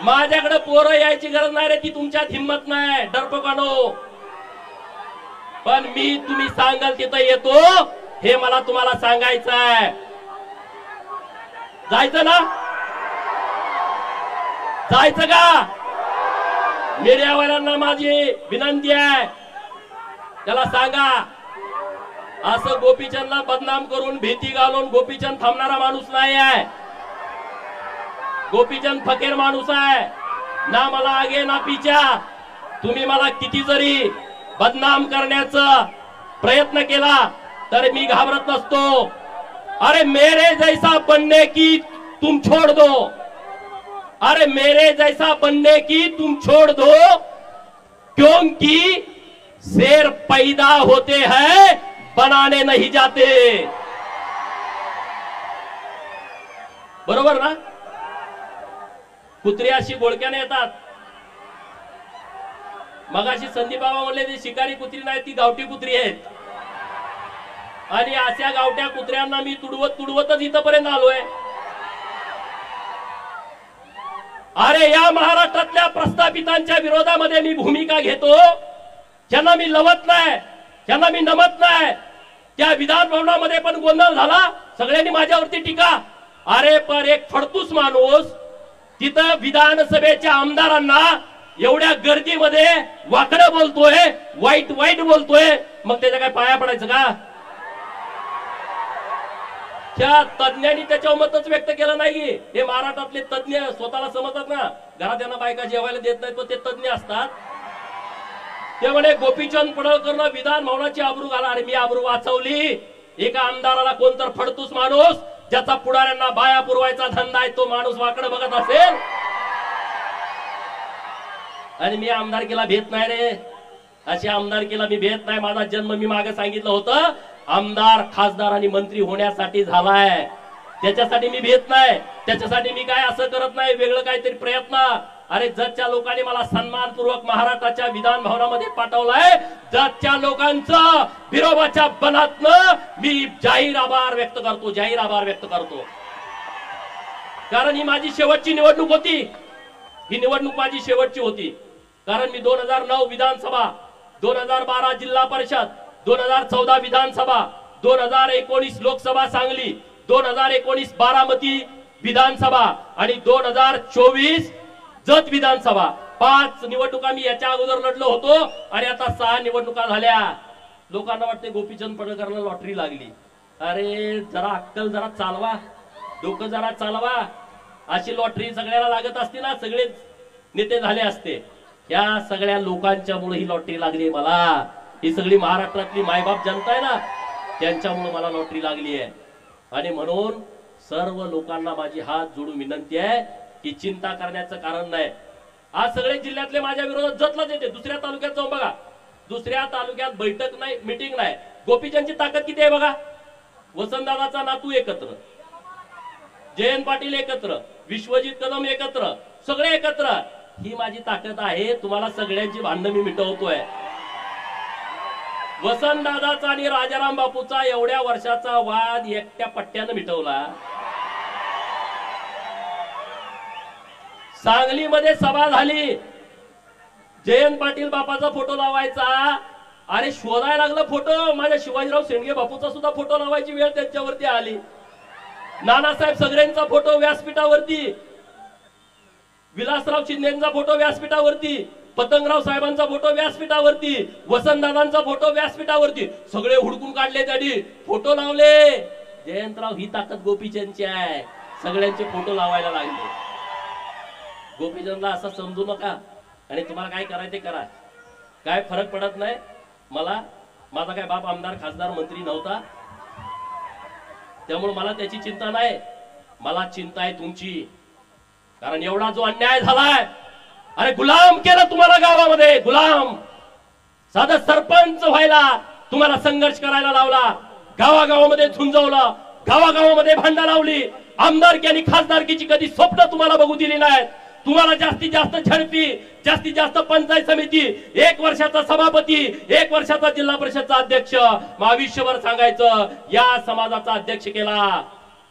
C: माझ्याकडे पोरं यायची गरज नाही रे, ती तुमच्यात हिंमत नाही डरपोकानो. पण मी तुम्ही सांगाल तिथं येतो, हे मला तुम्हाला सांगायचं आहे. जायचं ना? जायचं का? मीडियावाल्यांना माझी विनंती आहे, त्याला सांगा असं गोपीचंदला बदनाम करून भीती घालून गोपीचंद थांबणारा माणूस नाही आहे. गोपीचंद फकीर माणूस आहे ना, मला आगे ना पिछा. तुम्ही मला किती जरी बदनाम करण्याचा प्रयत्न केला तर मी घाबरत नसतो. अरे मेरे जैसा बनने की तुम छोड़ दो, अरे मेरे जैसा बनने की तुम छोड़ दो, क्योंकि शेर पैदा होते हैं बनाने नहीं जाते. बरोबर ना? कुत्री अशी बोळक्याने येतात. मगाशी संदीप बाबा म्हणले ती शिकारी कुत्री नाही, ती गावठी कुत्री आहेत. आणि अशा गावठ्या कुत्र्यांना मी तुडवतच इथपर्यंत आलोय. अरे या महाराष्ट्रातल्या प्रस्थापितांच्या विरोधामध्ये मी भूमिका घेतो, ज्यांना मी लवत नाही, ज्यांना मी नमत नाही. त्या विधान भवनामध्ये पण गोंधळ झाला, सगळ्यांनी माझ्यावरती टीका. अरे पण एक फडतूस माणूस तिथं विधानसभेच्या आमदारांना एवढ्या गर्दीमध्ये वाकडं बोलतोय, वाईट वाईट बोलतोय, मग त्याच्या काय पाया पडायचं का? त्या तज्ञांनी त्याच्यावर मतच व्यक्त केलं नाही. हे महाराष्ट्रातले तज्ञ स्वतःला समजतात ना, घरात त्यांना बायका जेवायला देत नाही, तो ते तज्ञ असतात. ते म्हणे गोपीचंद पडळकरनं विधान भवनाची आबरू घाला. अरे मी आबरू वाचवली? एका आमदाराला कोणतर फडतूस माणूस ज्याचा पुढाऱ्यांना बाया पुरवायचा धंदा आहे, तो माणूस वाकडं बघत असेल आणि मी आमदारकीला भेट नाही रे, अशी आमदारकीला मी भेट नाही. माझा जन्म मी मागे सांगितलं होतं आमदार खासदार आणि मंत्री होण्यासाठी झालाय, त्याच्यासाठी मी भेट नाही. त्याच्यासाठी मी काय असं करत नाही वेगळं काहीतरी प्रयत्न. अरे जतच्या लोकांनी मला सन्मानपूर्वक महाराष्ट्राच्या विधान भवनामध्ये पाठवलाय, जतच्या लोकांचं बिरोबाच्या बनातनं मी जाहीर आभार व्यक्त करतो, जाहीर आभार व्यक्त करतो. कारण ही माझी शेवटची निवडणूक होती, ही निवडणूक माझी शेवटची होती. कारण मी 2009 विधानसभा, 2012 जिल्हा परिषद, 2014 विधानसभा, 2019 लोकसभा सांगली, 2019 बारामती विधानसभा आणि 2024 जत विधानसभा, 5 निवडणुका मी याच्या अगोदर लढलो होतो आणि आता 6 निवडणुका झाल्या. लोकांना वाटते गोपीचंद पडळकरला लॉटरी लागली. अरे जरा अक्कल जरा चालवा, डोकं जरा चालवा. अशी लॉटरी सगळ्याला लागत असते ना, सगळेच नेते झाले असते. या सगळ्या लोकांच्यामुळे ही लॉटरी लागली मला. ही सगळी महाराष्ट्रातली मायबाप जनता आहे ना, त्यांच्यामुळे मला लॉटरी लागली आहे. आणि म्हणून सर्व लोकांना माझी हात जोडून विनंती आहे की चिंता करण्याचं कारण नाही. आज सगळे जिल्ह्यातले माझ्या विरोधात जतलाच येते. दुसऱ्या तालुक्यात जाऊन बघा, दुसऱ्या तालुक्यात बैठक नाही, मीटिंग नाही. गोपीचंदची ताकद किती आहे बघा. वसंतदादाचा नातू एकत्र, जयंत पाटील एकत्र, विश्वजित कदम एकत्र, सगळे एकत्र. ही माझी ताकद आहे. तुम्हाला सगळ्यांची भांडणं मी मिटवतोय. वसंतदादाचा आणि राजाराम बापूचा एवढ्या वर्षाचा वाद एकट्या पट्ट्यानं मिटवला. सांगलीमध्ये सभा झाली, जयंत पाटील बापाचा फोटो लावायचा, अरे शोधायला लागला फोटो, माझ्या शिवाजीराव शेंडगे बापूचा सुद्धा फोटो लावायची वेळ त्यांच्यावरती आली. नानासाहेब सगळ्यांचा फोटो व्यासपीठावरती, विलासराव शिंदेचा फोटो व्यासपीठावरती, पतंगराव साहेबांचा फोटो व्यासपीठावरती, वसंतदादांचा फोटो व्यासपीठावरती, सगळे हुडकून काढले, त्यांनी फोटो लावले. जयंतराव ही ताकद गोपीचंदची आहे, सगळ्यांचे फोटो लावायला लागले. गोपीचंदला असं समजू नका आणि तुम्हाला काय करायचं ते करा, काय फरक पडत नाही मला. माझा काय बाप आमदार खासदार मंत्री नव्हता, त्यामुळे मला त्याची चिंता नाही. मला चिंता आहे तुमची, कारण एवढा जो अन्याय झालाय, अरे गुलाम केलं तुम्हाला गावामध्ये, गुलाम. साधा सरपंच व्हायला तुम्हाला संघर्ष करायला लावला, गावागावामध्ये झुंजवलं, गावागावामध्ये भांडण लावली, आमदारकी आणि खासदारकीची कधी स्वप्न तुम्हाला बघू दिली नाहीत. तुम्हाला जास्तीत जास्त झडपी, जास्तीत जास्त पंचायत समिती, 1 वर्षाचा सभापती, 1 वर्षाचा जिल्हा परिषदचा अध्यक्ष, आयुष्यभर सांगायचं या समाजाचा अध्यक्ष केला,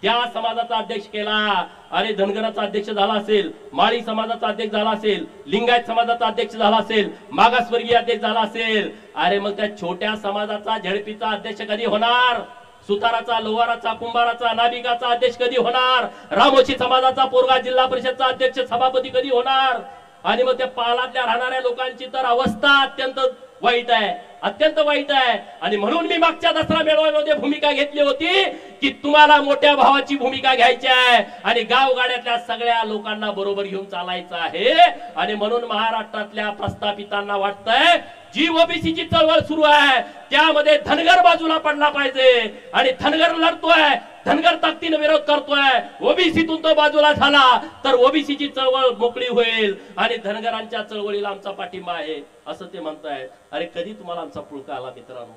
C: त्या समाजाचा अध्यक्ष केला. अरे धनगराचा अध्यक्ष झाला असेल, माळी समाजाचा अध्यक्ष झाला असेल, लिंगायत समाजाचा अध्यक्ष झाला असेल, मागासवर्गीय अध्यक्ष झाला असेल, अरे मग त्या छोट्या समाजाचा झडपीचा अध्यक्ष कधी होणार? सुताराचा, लोहाराचा, कुंभाराचा, नाभिकाचा अध्यक्ष कधी होणार? रामोशी समाजाचा पोरगा जिल्हा परिषदचा अध्यक्ष सभापती कधी होणार? आणि मग त्या पालातल्या राहणाऱ्या लोकांची तर अवस्था अत्यंत वाईट आहे, अत्यंत वाईट आहे. आणि म्हणून मी मागच्या दसरा मेळाव्यामध्ये भूमिका घेतली होती की तुम्हाला मोठ्या भावाची भूमिका घ्यायची आहे आणि गावगाड्यातल्या सगळ्या लोकांना बरोबर घेऊन चालायचं आहे. आणि म्हणून महाराष्ट्रातल्या प्रस्थापितांना वाटतंय जी ओबीसीची चळवळ सुरू आहे त्यामध्ये धनगर बाजूला पडला पाहिजे, आणि धनगर लढतोय, धनगर ताकदीने विरोध करतोय, ओबीसीतून तो बाजूला झाला तर ओबीसीची चळवळ मोकळी होईल आणि धनगरांच्या चळवळीला आमचा पाठिंबा आहे असं ते म्हणतायत. अरे कधी तुम्हाला आमचा पुळका आला मित्रांनो,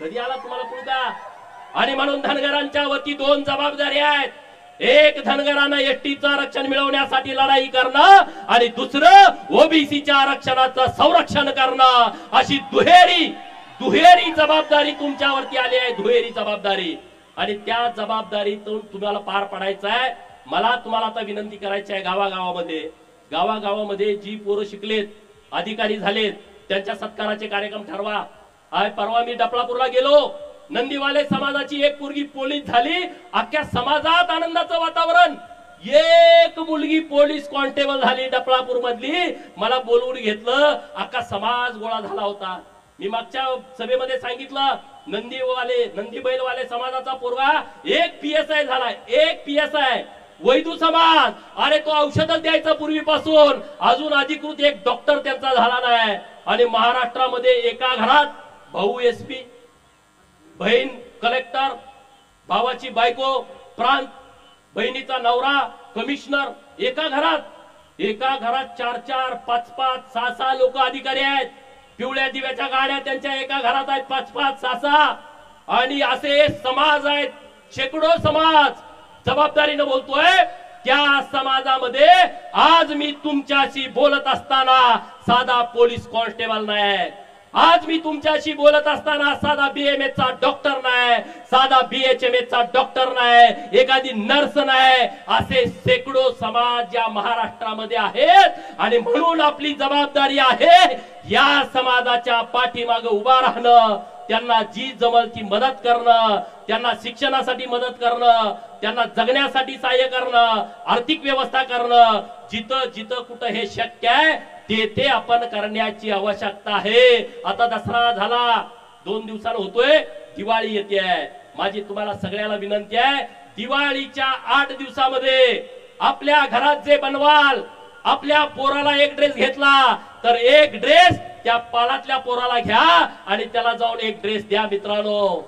C: कधी आला तुम्हाला पुळका? आणि म्हणून धनगरांच्या वती 2 जबाबदारी आहेत. एक, धनगरांना एसटीचं आरक्षण मिळवण्यासाठी लढाई करणं, आणि दुसरं ओबीसीच्या आरक्षणाचं संरक्षण करणं. अशी दुहेरी जबाबदारी तुमच्यावरती आली आहे, दुहेरी जबाबदारी. आणि त्या जबाबदारीतून तुम्हाला पार पडायचं आहे. मला तुम्हाला आता विनंती करायची आहे, गावागावामध्ये जी पोरं शिकलेत, अधिकारी झालेत, त्यांच्या सत्काराचे कार्यक्रम ठरवा. परवा मी डफळापूरला गेलो, नंदीवाले समाजाची एक पोरगी पोलीस झाली, अख्ख्या समाजात आनंदाचं वातावरण. एक मुलगी पोलीस कॉन्स्टेबल झाली डफळापूर मधली, मला बोलवून घेतलं, अख्खा समाज गोळा झाला होता. मी मागच्या सभेमध्ये सांगितलं, नंदी बैलवाले समाजाचा पोरगा एक PSI झाला, एक PSI. वैदू समाज, अरे तो औषधच द्यायचा पूर्वीपासून, अजून अधिकृत एक डॉक्टर त्यांचा झाला नाही. आणि महाराष्ट्रामध्ये एका घरात भाऊ SP, बहीण कलेक्टर, भावाची बायको प्रांत, बहिणीचा नवरा कमिशनर, एका घरात 4-4, 5-5, 6-6 लोक अधिकारी आहेत. पिवळ्या दिव्याच्या गाड्या त्यांच्या एका घरात आहेत, 5-5, 6-6. आणि असे समाज आहेत, शेकडो समाज. जबाबदारीने बोलतोय, त्या समाजामध्ये आज मी तुमच्याशी बोलत असताना साधा पोलीस कॉन्स्टेबल नाही, आज मी तुमच्याशी बोलत असताना साधा BMS चा डॉक्टर नाही, साधा BHMS चा डॉक्टर नाही, एखादी नर्स नाही. असे शेकडो समाज या महाराष्ट्रामध्ये आहेत. आणि म्हणून आपली जबाबदारी आहे या समाजाच्या पाठीमागे उभा राहणं, त्यांना जी जमल ती मदत करणं, त्यांना शिक्षणासाठी मदत करणं, त्यांना जगण्यासाठी सहाय्य करणं, आर्थिक व्यवस्था करणं. जिथं जिथं कुठं हे शक्य आहे ते आपण करण्याची आवश्यकता आहे. आता दसरा झाला, 2 दिवसांनी होतोय, दिवाळी येते आहे. माझी तुम्हाला सगळ्याला विनंती आहे, दिवाळीच्या 8 दिवसामध्ये आपल्या घरात जे बनवाल, आपल्या पोराला एक ड्रेस घेतला तर एक ड्रेस त्या पालातल्या पोराला घ्या आणि त्याला जाऊन एक ड्रेस द्या मित्रांनो.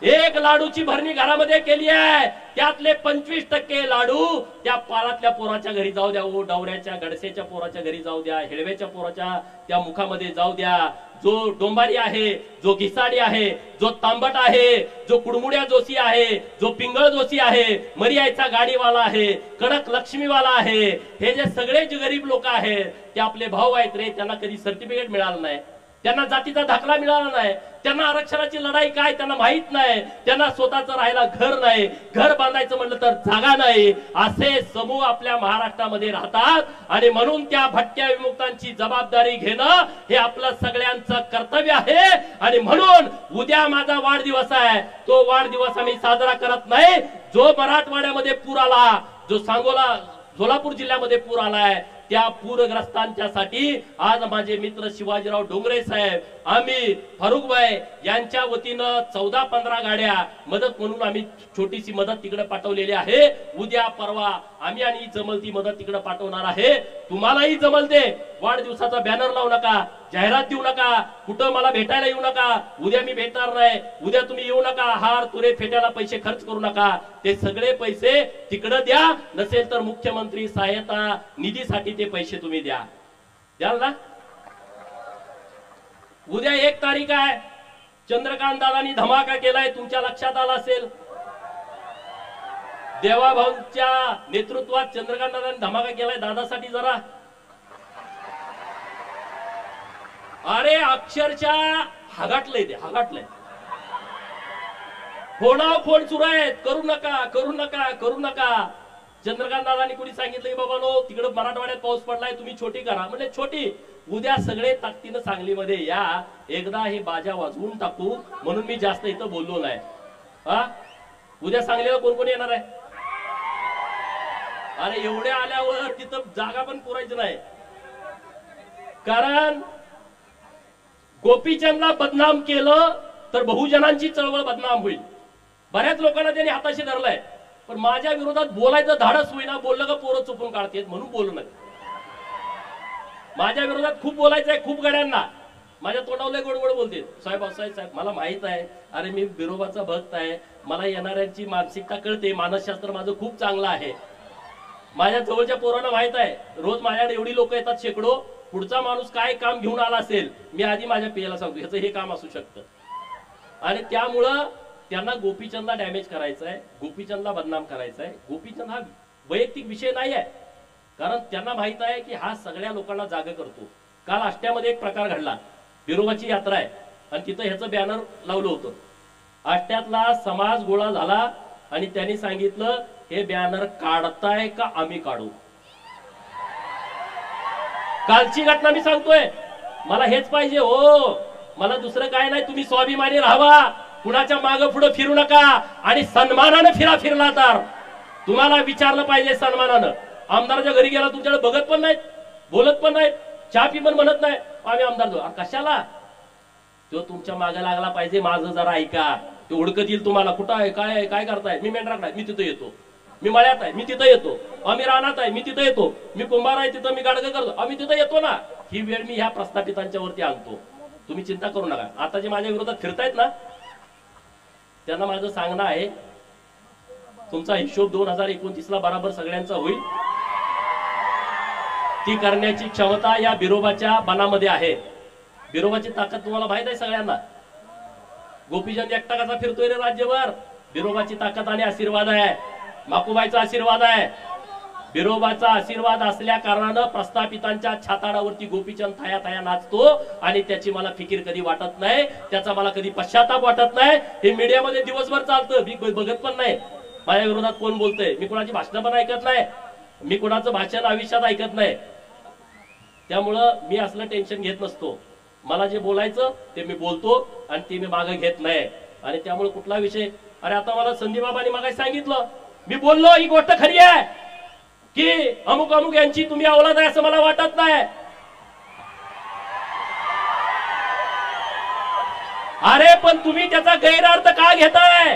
C: एक लाडूची भरणी घरामध्ये केली आहे, त्यातले 25% लाडू त्या पालातल्या पोराच्या घरी जाऊ द्या, डवऱ्याच्या गडसेच्या पोराच्या घरी जाऊ द्या, हेळव्याच्या पोराच्या त्या मुखामध्ये जाऊ द्या. जो डोंबारी आहे, जो घिसाडी आहे, जो तांबट आहे, जो कुडमुड्या जोशी आहे, जो पिंगळ जोशी आहे, मरियाचा गाडीवाला आहे, कडक लक्ष्मीवाला आहे, हे जे सगळे जे गरीब लोक आहेत ते आपले भाऊ आहेत रे. त्यांना कधी सर्टिफिकेट मिळालं नाही, त्यांना जातीचा दाखला मिळाला नाही, त्यांना आरक्षणाची लढाई काय त्यांना माहित नाही, त्यांना स्वतःचं राहायला घर नाही, घर बांधायचं म्हणलं तर जागा नाही, असे समूह आपल्या महाराष्ट्रामध्ये राहतात. आणि म्हणून त्या भटक्या विमुक्तांची जबाबदारी घेणं हे आपलं सगळ्यांचं कर्तव्य आहे. आणि म्हणून उद्या माझा वाढदिवस आहे, तो वाढदिवस आम्ही साजरा करत नाही. जो मराठवाड्यामध्ये पूर आला, जो सांगोला सोलापूर जिल्ह्यामध्ये पूर आलाय, त्या पूरग्रस्तांच्यासाठी आज माझे मित्र शिवाजीराव डोंगरे साहेब, आम्ही फारुखभाई यांच्या वतीनं 14-15 गाड्या मदत म्हणून आम्ही छोटीशी मदत तिकडे पाठवलेली आहे. उद्या परवा आम्ही आणि जमल ती मदत तिकडे पाठवणार आहे. तुम्हालाही जमल ते वाढदिवसाचा बॅनर लावू नका, जाहिरात देऊ नका, कुठं मला भेटायला येऊ नका, उद्या मी भेटणार नाही, उद्या तुम्ही येऊ नका, हार तुरे फेट्याला पैसे खर्च करू नका. ते सगळे पैसे तिकडे द्या, नसेल तर मुख्यमंत्री सहायता निधीसाठी ते पैसे तुम्ही द्याल ना. उद्या 1 तारीख आहे, चंद्रकांत दादांनी धमाका केलाय, तुमच्या लक्षात आला असेल. देवाभाऊंच्या नेतृत्वात चंद्रकांत दादांनी धमाका केलाय दादासाठी जरा. अरे अक्षरशः हगाटलंय ते, हगाटलंय. फोन सुरू आहेत, करू नका करू नका करू नका. चंद्रकांत दादांनी कोणी सांगितलं की बाबा नो तिकडे मराठवाड्यात पाऊस पडलाय, तुम्ही छोटी करा. म्हणजे छोटी, उद्या सगळे ताकदीनं सांगलीमध्ये या, एकदा हे बाजा वाजवून टाकू. म्हणून मी जास्त इथं बोललो नाही. उद्या सांगलीला कोण कोण येणार आहे? अरे एवढे आल्यावर तिथं जागा पण पुरायची नाही. कारण गोपीचंदला बदनाम केलं तर बहुजनांची चळवळ बदनाम होईल. बऱ्याच लोकांना त्यांनी हाताशी धरलाय, पण माझ्या विरोधात बोलायचं धाडस होईना. बोललं का पोरं चुपून काढतात म्हणून बोलू नये. माझ्या विरोधात खूप बोलायचंय, खूप गड्यांना माझ्या तोंडावर गोड गोड बोलते. साहेब साहेब मला माहित आहे, अरे मी बिरोबाचा भक्त आहे, मला येणाऱ्यांची मानसिकता कळते, मानसशास्त्र माझं खूप चांगलं आहे. माझ्या जवळच्या पोरांना माहित आहे, रोज माझ्याकडे एवढी लोक येतात शेकडो. पुढचा माणूस काय काम घेऊन आला असेल, मी आधी माझ्या पियाला सांगतो ह्याचं हे काम असू शकतं. आणि त्यामुळं त्यांना गोपीचंदला डॅमेज करायचं आहे, गोपीचंदला बदनाम करायचं आहे. गोपीचंद हा वैयक्तिक विषय नाही आहे, कारण त्यांना माहित आहे की हा सगळ्या लोकांना जागा करतो. काल आष्ट्यामध्ये एक प्रकार घडला, बिरोबाची यात्रा आहे आणि तिथं ह्याचं बॅनर लावलं होतं. आष्ट्यातला समाज गोळा झाला आणि त्यांनी सांगितलं हे बॅनर काढताय का आम्ही काढू. कालची घटना मी सांगतोय, मला हेच पाहिजे हो, मला दुसरं काय नाही. तुम्ही स्वाभिमानी राहावा, कुणाच्या मागं पुढे फिरू नका आणि सन्मानानं फिरला तर तुम्हाला विचारलं पाहिजे सन्मानानं. आमदाराच्या घरी गेला तुमच्याकडे बघत पण नाहीत, बोलत पण नाहीत, चहा पी पण म्हणत नाही, आम्ही आमदार जाऊ. कशाला? तो तुमच्या मागे लागला पाहिजे. माझं जरा ऐका, ते हुडकत येईल तुम्हाला. कुठं आहे, काय आहे, काय करताय? मी मेंढराकडे आहे, मी तिथं येतो. मी मळ्यात आहे, मी तिथं येतो. आम्ही रानात आहे, मी तिथं येतो. मी कुंभार आहे, तिथं मी गाडगं करतो, आम्ही तिथं येतो ना. ही वेळ मी ह्या प्रस्थापितांच्या वरती आणतो, तुम्ही चिंता करू नका. आता जे माझ्या विरोधात फिरतायत ना, त्यांना माझं सांगणं आहे, तुमचा हिशोब 2029ला बराबर सगळ्यांचा होईल. ती करण्याची क्षमता या बिरोबाच्या बनामध्ये आहे. बिरोबाची ताकद तुम्हाला माहित आहे सगळ्यांना. गोपीचंद एकटा कसा फिरतोय रे राज्यभर, बिरोबाची ताकद आणि आशीर्वाद आहे, माकुबाईचा आशीर्वाद आहे. बिरोबाचा आशीर्वाद असल्या कारणानं प्रस्थापितांच्या छाताडावरती गोपीचंद थाया थाया नाचतो आणि त्याची मला फिकीर कधी वाटत नाही, त्याचा मला कधी पश्चाताप वाटत नाही. हे मीडियामध्ये दिवसभर चालतं, मी बघत पण नाही माझ्या विरोधात कोण बोलतंय. मी कोणाची भाषणं पण ऐकत नाही, मी कोणाचं भाषण आयुष्यात ऐकत नाही. त्यामुळं मी असलं टेन्शन घेत नसतो. मला जे बोलायचं ते मी बोलतो आणि ते मी मागं घेत नाही. आणि त्यामुळे कुठला विषय, अरे आता मला संदीप बाबांनी मागे सांगितलं, मी बोललो ही गोष्ट खरी आहे की अमुक अमुक यांची तुम्ही औलाद आहे असं मला वाटत नाही. अरे पण तुम्ही त्याचा गैरअर्थ का घेताय?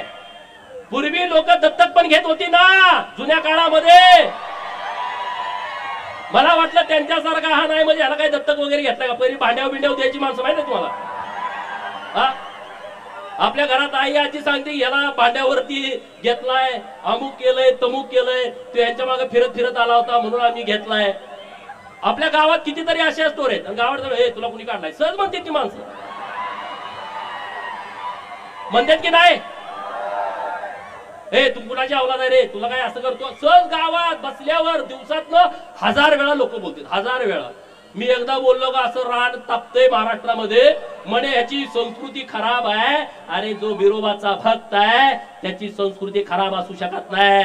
C: पूर्वी लोक दत्तक पण घेत होती ना जुन्या काळामध्ये. मला वाटलं त्यांच्यासारखा हा नाही, म्हणजे ह्याला काही दत्तक वगैरे घेतलाय का? पहिली भांड्यावर बिंड्यावर द्यायची माणसं माहिती तुम्हाला. आपल्या घरात आई आजी सांगते याला भांड्यावरती घेतलाय, अमुक केलंय, तमुक केलंय, तो यांच्या मागे फिरत फिरत आला होता म्हणून आम्ही घेतलाय. आपल्या गावात कितीतरी अशा स्टोर आहेत. गावात हे तुला कुणी काढलाय सहज म्हणते ती माणसं, म्हणतात की नाही, हे तू कुणाची औलाद आहे रे, तुला काय असं करतो. सहज गावात बसल्यावर दिवसातनं 1000 वेळा लोक बोलतात, 1000 वेळा. मी एकदा बोललो का असं रान तापतंय महाराष्ट्रामध्ये, म्हणे याची संस्कृती खराब आहे. अरे जो बिरोबाचा भक्त आहे त्याची संस्कृती खराब असू शकत नाही.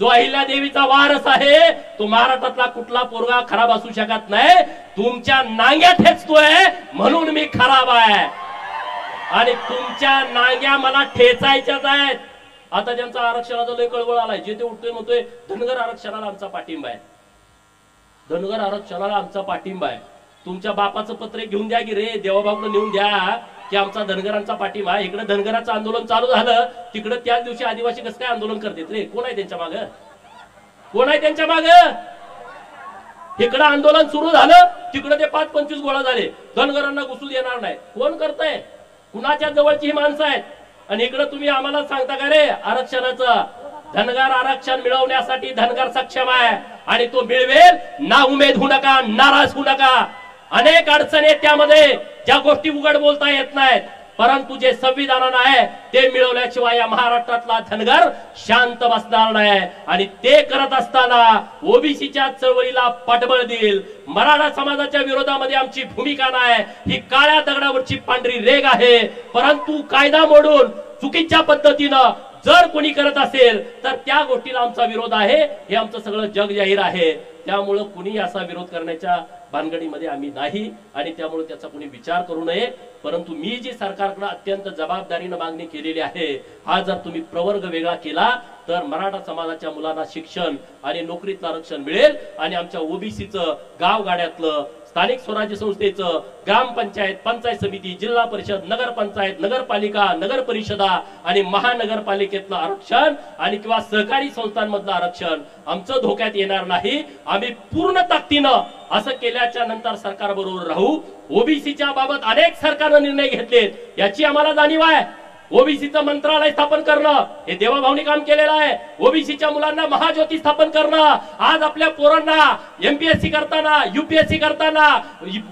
C: जो अहिल्यादेवीचा वारस आहे तो महाराष्ट्रातला कुठला पोरगा खराब असू शकत नाही. तुमच्या नांग्या ठेचतोय म्हणून मी खराब आहे आणि तुमच्या नांग्या मला ठेचायच्याच आहेत. आता ज्यांचा आरक्षणाचा लय कळवळ आलाय, जे ते उठतोय म्हणतोय धनगर आरक्षणाला आमचा पाठिंबा आहे, धनगर आरक्षणाला आमचा पाठिंबा आहे. तुमच्या बापाचं पत्र घेऊन द्या की रे, देवाभाऊला नेऊन द्या की आमचा धनगरांचा पाठिंबा आहे. इकडे धनगरांचं आंदोलन चालू झालं, तिकडे त्याच दिवशी आदिवासी कसं काय आंदोलन करतात रे? कोण आहे त्यांच्या माग? कोण आहे त्यांच्या माग? इकडे आंदोलन सुरू झालं, तिकडे ते 5-25 गोळा झाले. धनगरांना घुसू देणार नाही. कोण करतंय? कुणाच्या जवळची ही माणसं आहेत? आणि इकडे तुम्ही आम्हाला सांगता का रे आरक्षणाचं? धनगर आरक्षण मिळवण्यासाठी धनगर सक्षम आहे आणि तो मिळवेल. ना उमेद होऊ नका, नाराज होऊ नका. अनेक अडचणी आहेत त्यामध्ये, ज्या गोष्टी उघड बोलता येत नाहीत, परंतु जे संविधानानं आहे ते मिळवल्याशिवाय या महाराष्ट्रातला धनगर शांत बसणार नाही. आणि ते करत असताना ओबीसीच्या चळवळीला पाठबळ देईल. मराठा समाजाच्या विरोधामध्ये आमची भूमिका नाही, ही काळ्या दगडावरची पांढरी रेघ आहे. परंतु कायदा मोडून चुकीच्या पद्धतीनं जर कोणी करत असेल तर त्या गोष्टीला आमचा विरोध आहे, हे आमचं सगळं जग जाहीर आहे. त्यामुळं कुणी असा विरोध करण्याच्या भानगडीमध्ये आम्ही नाही आणि त्यामुळे त्याचा कोणी विचार करू नये. परंतु मी जी सरकारकडे अत्यंत जबाबदारीने मागणी केलेली आहे, हा जर तुम्ही प्रवर्ग वेगळा केला तर मराठा समाजाच्या मुलांना शिक्षण आणि नोकरीतलं आरक्षण मिळेल आणि आमच्या ओबीसीचं गावगाड्यातलं, स्थानिक स्वराज्य संस्थेचं, ग्रामपंचायत, पंचायत समिती, जिल्हा परिषद, नगरपंचायत, नगरपालिका, नगर परिषदा आणि महानगरपालिकेतलं आरक्षण आणि किंवा सहकारी संस्थांमधलं आरक्षण आमचं धोक्यात येणार नाही. आम्ही पूर्ण ताकदीनं असं केल्याच्या नंतर सरकार बरोबर राहू. ओबीसीच्या बाबत अनेक सरकारनं निर्णय घेतलेत, याची आम्हाला जाणीव आहे. ओबीसीचं मंत्रालय स्थापन करणं हे देवाभाऊनी काम केलेलं आहे. ओबीसीच्या मुलांना महाज्योती स्थापन करणं, आज आपल्या पोरांना एमपीएससी करताना, युपीएससी करताना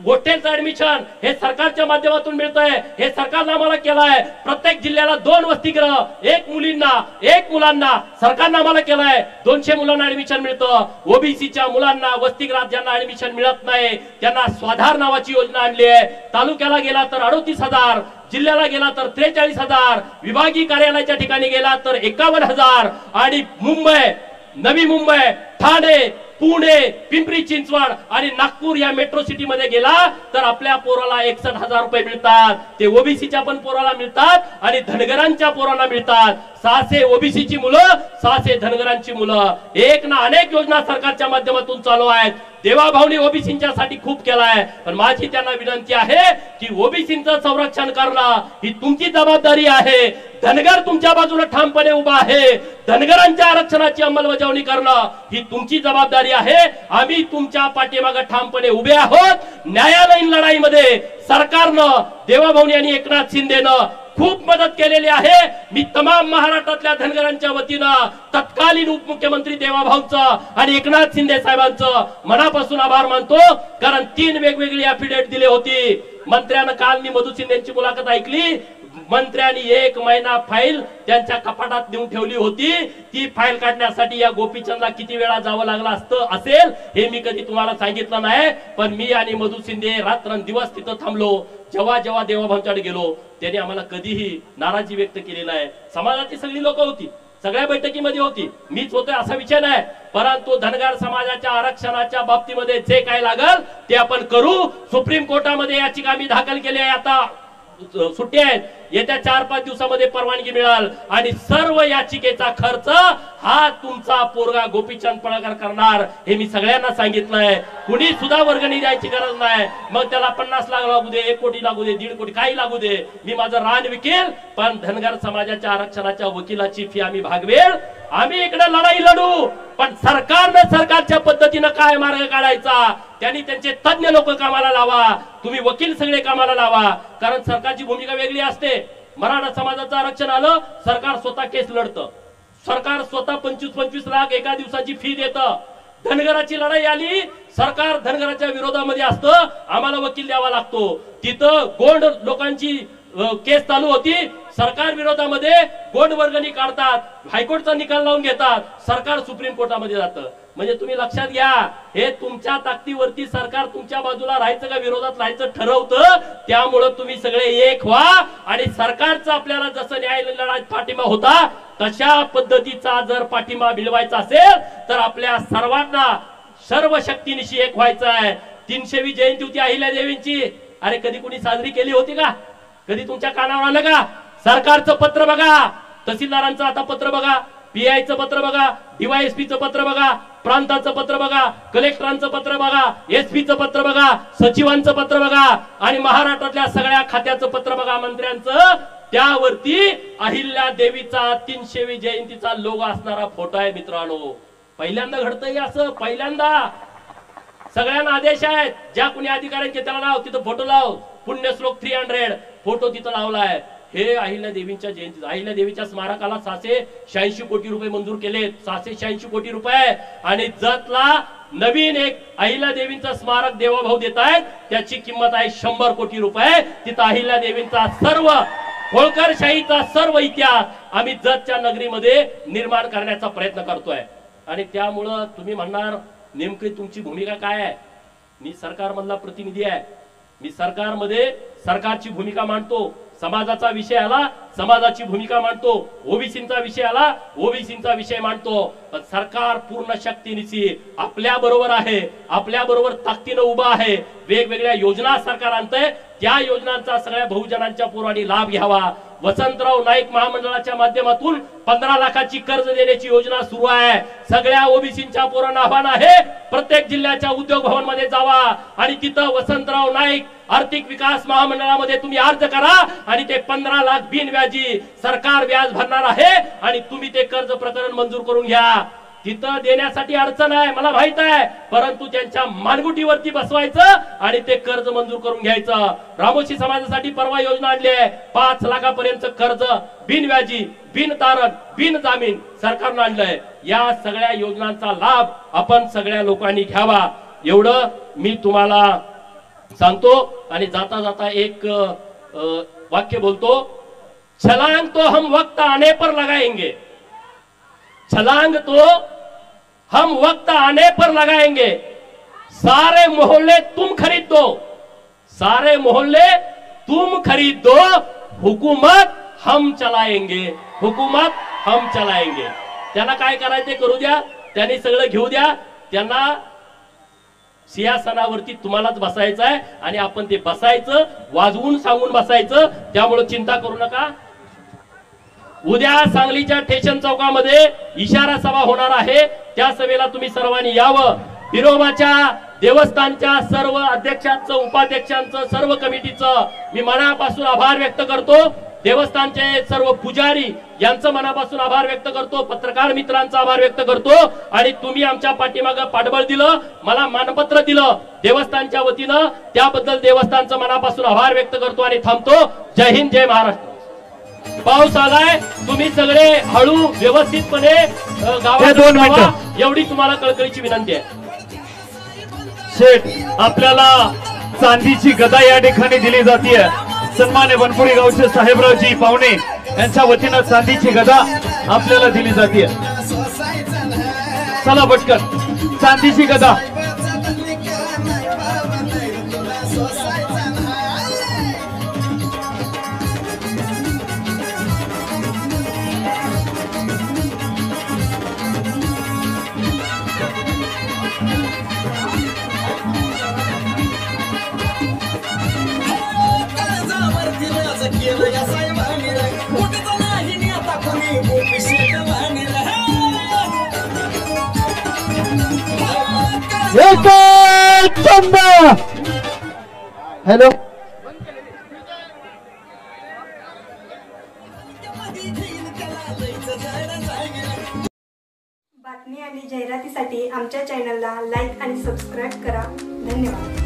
C: हॉस्टेलचं ऍडमिशन हे सरकारच्या माध्यमातून मिळतंय. हे सरकारनं आम्हाला केलंय. प्रत्येक जिल्ह्याला 2 वसतिगृह, 1 मुलींना 1 मुलांना सरकारनं आम्हाला केलंय. 200 मुलांना ऍडमिशन मिळतं. ओबीसीच्या मुलांना वसतिगृहात ज्यांना ऍडमिशन मिळत नाही त्यांना स्वाधार नावाची योजना आणली आहे. तालुक्याला गेला तर 38,000, जिल्ह्याला गेला तर 43,000, विभागीय कार्यालयाच्या ठिकाणी गेला तर 51,000 आणि मुंबई, नवी मुंबई, ठाणे, पुणे, पिंपरी चिंचवड आणि नागपूर या मेट्रो सिटी मध्ये गेला तर आपल्या पोराला 61,000 रुपये मिळतात. ते ओबीसीच्या पण पोराला मिळतात आणि धनगरांच्या पोरांना मिळतात. 600 ओबीसीची मुलं, 600 धनगरांची मुलं. एक ना अनेक योजना सरकारच्या माध्यमातून चालू आहेत. देवाभाऊनी ओबीसींच्यासाठी खूप केलाय, पण माझी त्यांना विनंती आहे की ओबीसींचं संरक्षण करणं ही तुमची जबाबदारी आहे. धनगर तुमच्या बाजूने ठामपणे उभा आहे. धनगरांच्या आरक्षणाची अंमलबजावणी करणं ही तुमची जबाबदारी आहे. आम्ही तुमच्या पाठीमागे ठामपणे उभे आहोत. न्यायालयीन लढाईमध्ये सरकारनं, देवाभाऊनी आणि एकनाथ शिंदेनं खूप मदत केलेली आहे. मी तमाम महाराष्ट्रातल्या धनगरांच्या वतीनं तत्कालीन उपमुख्यमंत्री देवाभाऊंचं आणि एकनाथ शिंदे साहेबांचं मनापासून आभार मानतो. कारण 3 वेगवेगळी ॲफिडेव्हिट दिली होती. मंत्र्यानं काल मी मधु शिंदेची मुलाखत ऐकली. मंत्र्यांनी 1 महिना फाईल त्यांच्या कपाटात नेऊन ठेवली होती. ती फाईल काढण्यासाठी या गोपीचंदला किती वेळा जावं लागलं असेल हे मी कधी तुम्हाला सांगितलं नाही. पण मी आणि मधु शिंदे रात्रंदिवस तिथं थांबलो. जेव्हा जेव्हा देवाभाऊंच्याकडे गेलो त्यांनी आम्हाला कधीही नाराजी व्यक्त केली नाही. समाजाची सगळी लोक होती, सगळ्या बैठकीमध्ये होती, मीच होतोय असा विषय नाही. परंतु धनगर समाजाच्या आरक्षणाच्या बाबतीमध्ये जे काय लागल ते आपण करू. सुप्रीम कोर्टामध्ये याचिका आम्ही दाखल केली आहे. आता सुट्टी आहेत, येत्या 4-5 दिवसामध्ये परवानगी मिळाल आणि सर्व याचिकेचा खर्च हा तुमचा पोरगा गोपीचंद पळकर करणार हे मी सगळ्यांना सांगितलंय. कुणी सुद्धा वर्गणी द्यायची गरज नाही. मग त्याला 50 लाख लागू दे, 1 कोटी लागू दे, 1.5 कोटी काही लागू दे, मी माझं रान विकेल, पण धनगर समाजाच्या आरक्षणाच्या वकिलाची फी आम्ही भागवेल. आम्ही इकडे लढाई लढू, पण सरकारनं सरकारच्या पद्धतीनं काय मार्ग काढायचा त्यांनी त्यांचे तज्ञ लोक कामाला लावा. तुम्ही वकील सगळे कामाला लावा. कारण सरकारची भूमिका वेगळी असते. मराठा समाजाचं आरक्षण आलं, सरकार स्वतः केस लढतं. सरकार स्वतः 25-25 लाख एका दिवसाची फी देतं. धनगराची लढाई आली, सरकार धनगराच्या विरोधामध्ये असतं, आम्हाला वकील द्यावा लागतो. तिथं गोंड लोकांची केस चालू होती, सरकार विरोधामध्ये गोंडवर्गणी काढतात, हायकोर्टचा निकाल लावून घेतात, सरकार सुप्रीम कोर्टामध्ये जातं. म्हणजे तुम्ही लक्षात घ्या, हे तुमच्या ताकदीवरती सरकार तुमच्या बाजूला राहायचं का विरोधात राहायचं ठरवतं. त्यामुळे तुम्ही सगळे एक व्हा आणि सरकारचा आपल्याला जसं न्याय लढ्यात पाठिंबा होता तशा पद्धतीचा जर पाठिंबा मिळवायचा असेल तर आपल्या सर्वांना सर्व शक्तीनिशी एक व्हायचं आहे. 300वी जयंती होती अहिल्यादेवींची. अरे कधी कुणी साजरी केली होती का? कधी तुमच्या कानावर आलं का? सरकारचं पत्र बघा, तहसीलदारांचं आता पत्र बघा, पीआयचं पत्र बघा, डीवायएसपीचं पत्र बघा, प्रांताचं पत्र बघा, कलेक्टरांचं पत्र बघा, एसपीचं पत्र बघा, सचिवांचं पत्र बघा आणि महाराष्ट्रातल्या सगळ्या खात्याचं पत्र बघा, मंत्र्यांचं. त्यावरती अहिल्या देवीचा 300वी जयंतीचा लोगो असणारा फोटो आहे. मित्रांनो, पहिल्यांदा घडतंय असं, पहिल्यांदा. सगळ्यांना आदेश आहेत, ज्या कुणी अधिकाऱ्यांचे त्याला लाव, तिथं फोटो लाव. पुण्यश्लोक 300 फोटो तिथं लावलाय. हे अहिल्या देवींच्या जयंती, अहिल्या देवीच्या स्मारकाला 686 कोटी रुपये मंजूर केलेत. 686 कोटी रुपये. आणि जतला नवीन एक अहिल्या देवींचं स्मारक देवाभाऊ देत आहेत, त्याची किंमत आहे 100 कोटी रुपये. तिथं अहिल्या देवींचा सर्व होळकरशाहीचा सर्व इतिहास आम्ही जतच्या नगरीमध्ये निर्माण करण्याचा प्रयत्न करतोय. आणि त्यामुळं तुम्ही म्हणणार नेमकी तुमची भूमिका काय आहे? मी सरकारमधला प्रतिनिधी आहे, मी सरकारमध्ये सरकारची भूमिका मांडतो. समाजाचा विषय आला, समाजाची भूमिका मांडतो. ओबीसींचा विषय आला, ओबीसींचा विषय मांडतो. पण सरकार पूर्ण शक्तीनिशी आपल्या बरोबर आहे, आपल्या बरोबर ताकदीनं उभा आहे. वेगवेगळ्या योजना सरकार आणतंय, त्या योजनांचा सगळ्या बहुजनांच्या पोरांनी लाभ घ्यावा. वसंतराव नाईक महामंडळाच्या माध्यमातून 15 लाखाची कर्ज देण्याची योजना सुरू आहे. सगळ्या ओबीसींच्या पोरांना आव्हान आहे, प्रत्येक जिल्ह्याच्या उद्योग भवन मध्ये जावा आणि तिथं वसंतराव नाईक आर्थिक विकास महामंडळामध्ये तुम्ही अर्ज करा आणि ते 15 लाख बिनव्याजी सरकार व्याज भरणार आहे आणि तुम्ही ते कर्ज प्रकरण मंजूर करून घ्या. तिथं देण्यासाठी अडचण आहे मला माहित आहे, परंतु त्यांच्या मानगुटीवरती बसवायचं आणि ते कर्ज मंजूर करून घ्यायचं. रामोशी समाजासाठी परवा योजना आणली आहे, 5 लाखापर्यंत कर्ज बिनव्याजी, बिन तारण, बिन जामीन सरकारनं आणलंय. या सगळ्या योजनांचा लाभ आपण सगळ्या लोकांनी घ्यावा, एवढं मी तुम्हाला सांगतो. आणि जाता जाता एक वाक्य बोलतो, छलांग तो हम वक्त आने पर लगाएंगे, छलांग तो हम वक्त आने पर लगाएंगे, सारे मोहल्ले तुम खरीद दो, सारे मोहल्ले तुम खरीद दो, हुकूमत हम चलाएंगे, हुकूमत हम चलाएंगे. त्यांना काय करायचे करू द्या, त्यांनी सगळं घेऊ द्या. त्यांना सिंहासनावरती तुम्हालाच बसायचं आहे आणि आपण ते बसायचं, वाजवून सांगून बसायचं. त्यामुळे चिंता करू नका. उद्या सांगलीच्या स्टेशन चौकामध्ये इशारा सभा होणार आहे, त्या सभेला तुम्ही सर्वांनी यावं. बिरोबाच्या देवस्थानच्या सर्व अध्यक्षांचं, उपाध्यक्षांचं, सर्व कमिटीचं मी मनापासून आभार व्यक्त करतो. देवस्थानचे सर्व पुजारी यांचं मनापासून आभार व्यक्त करतो. पत्रकार मित्रांचा आभार व्यक्त करतो. आणि तुम्ही आमच्या पाठीमागं पाठबळ दिलं, मला मानपत्र दिलं देवस्थानच्या वतीनं, त्याबद्दल देवस्थानचं मनापासून आभार व्यक्त करतो आणि थांबतो. जय हिंद, जय महाराष्ट्र. पाऊस आलाय, तुम्ही सगळे हळू व्यवस्थितपणे गावात जावा, एवढी तुम्हाला कळकळीची विनंती आहे.
D: शेठ, आपल्याला चांदीची गदा या ठिकाणी दिली जाते. सन्मान्य वनपुरी गावचे साहेबरावजी पाहुणे यांच्या वतीनं चांदीची गदा आपल्याला दिली जाते. चला पटकन चांदीची गदा. हॅलो,
B: बातमी आणि जाहिरातीसाठी आमच्या चॅनलला लाईक आणि सबस्क्राईब करा. धन्यवाद.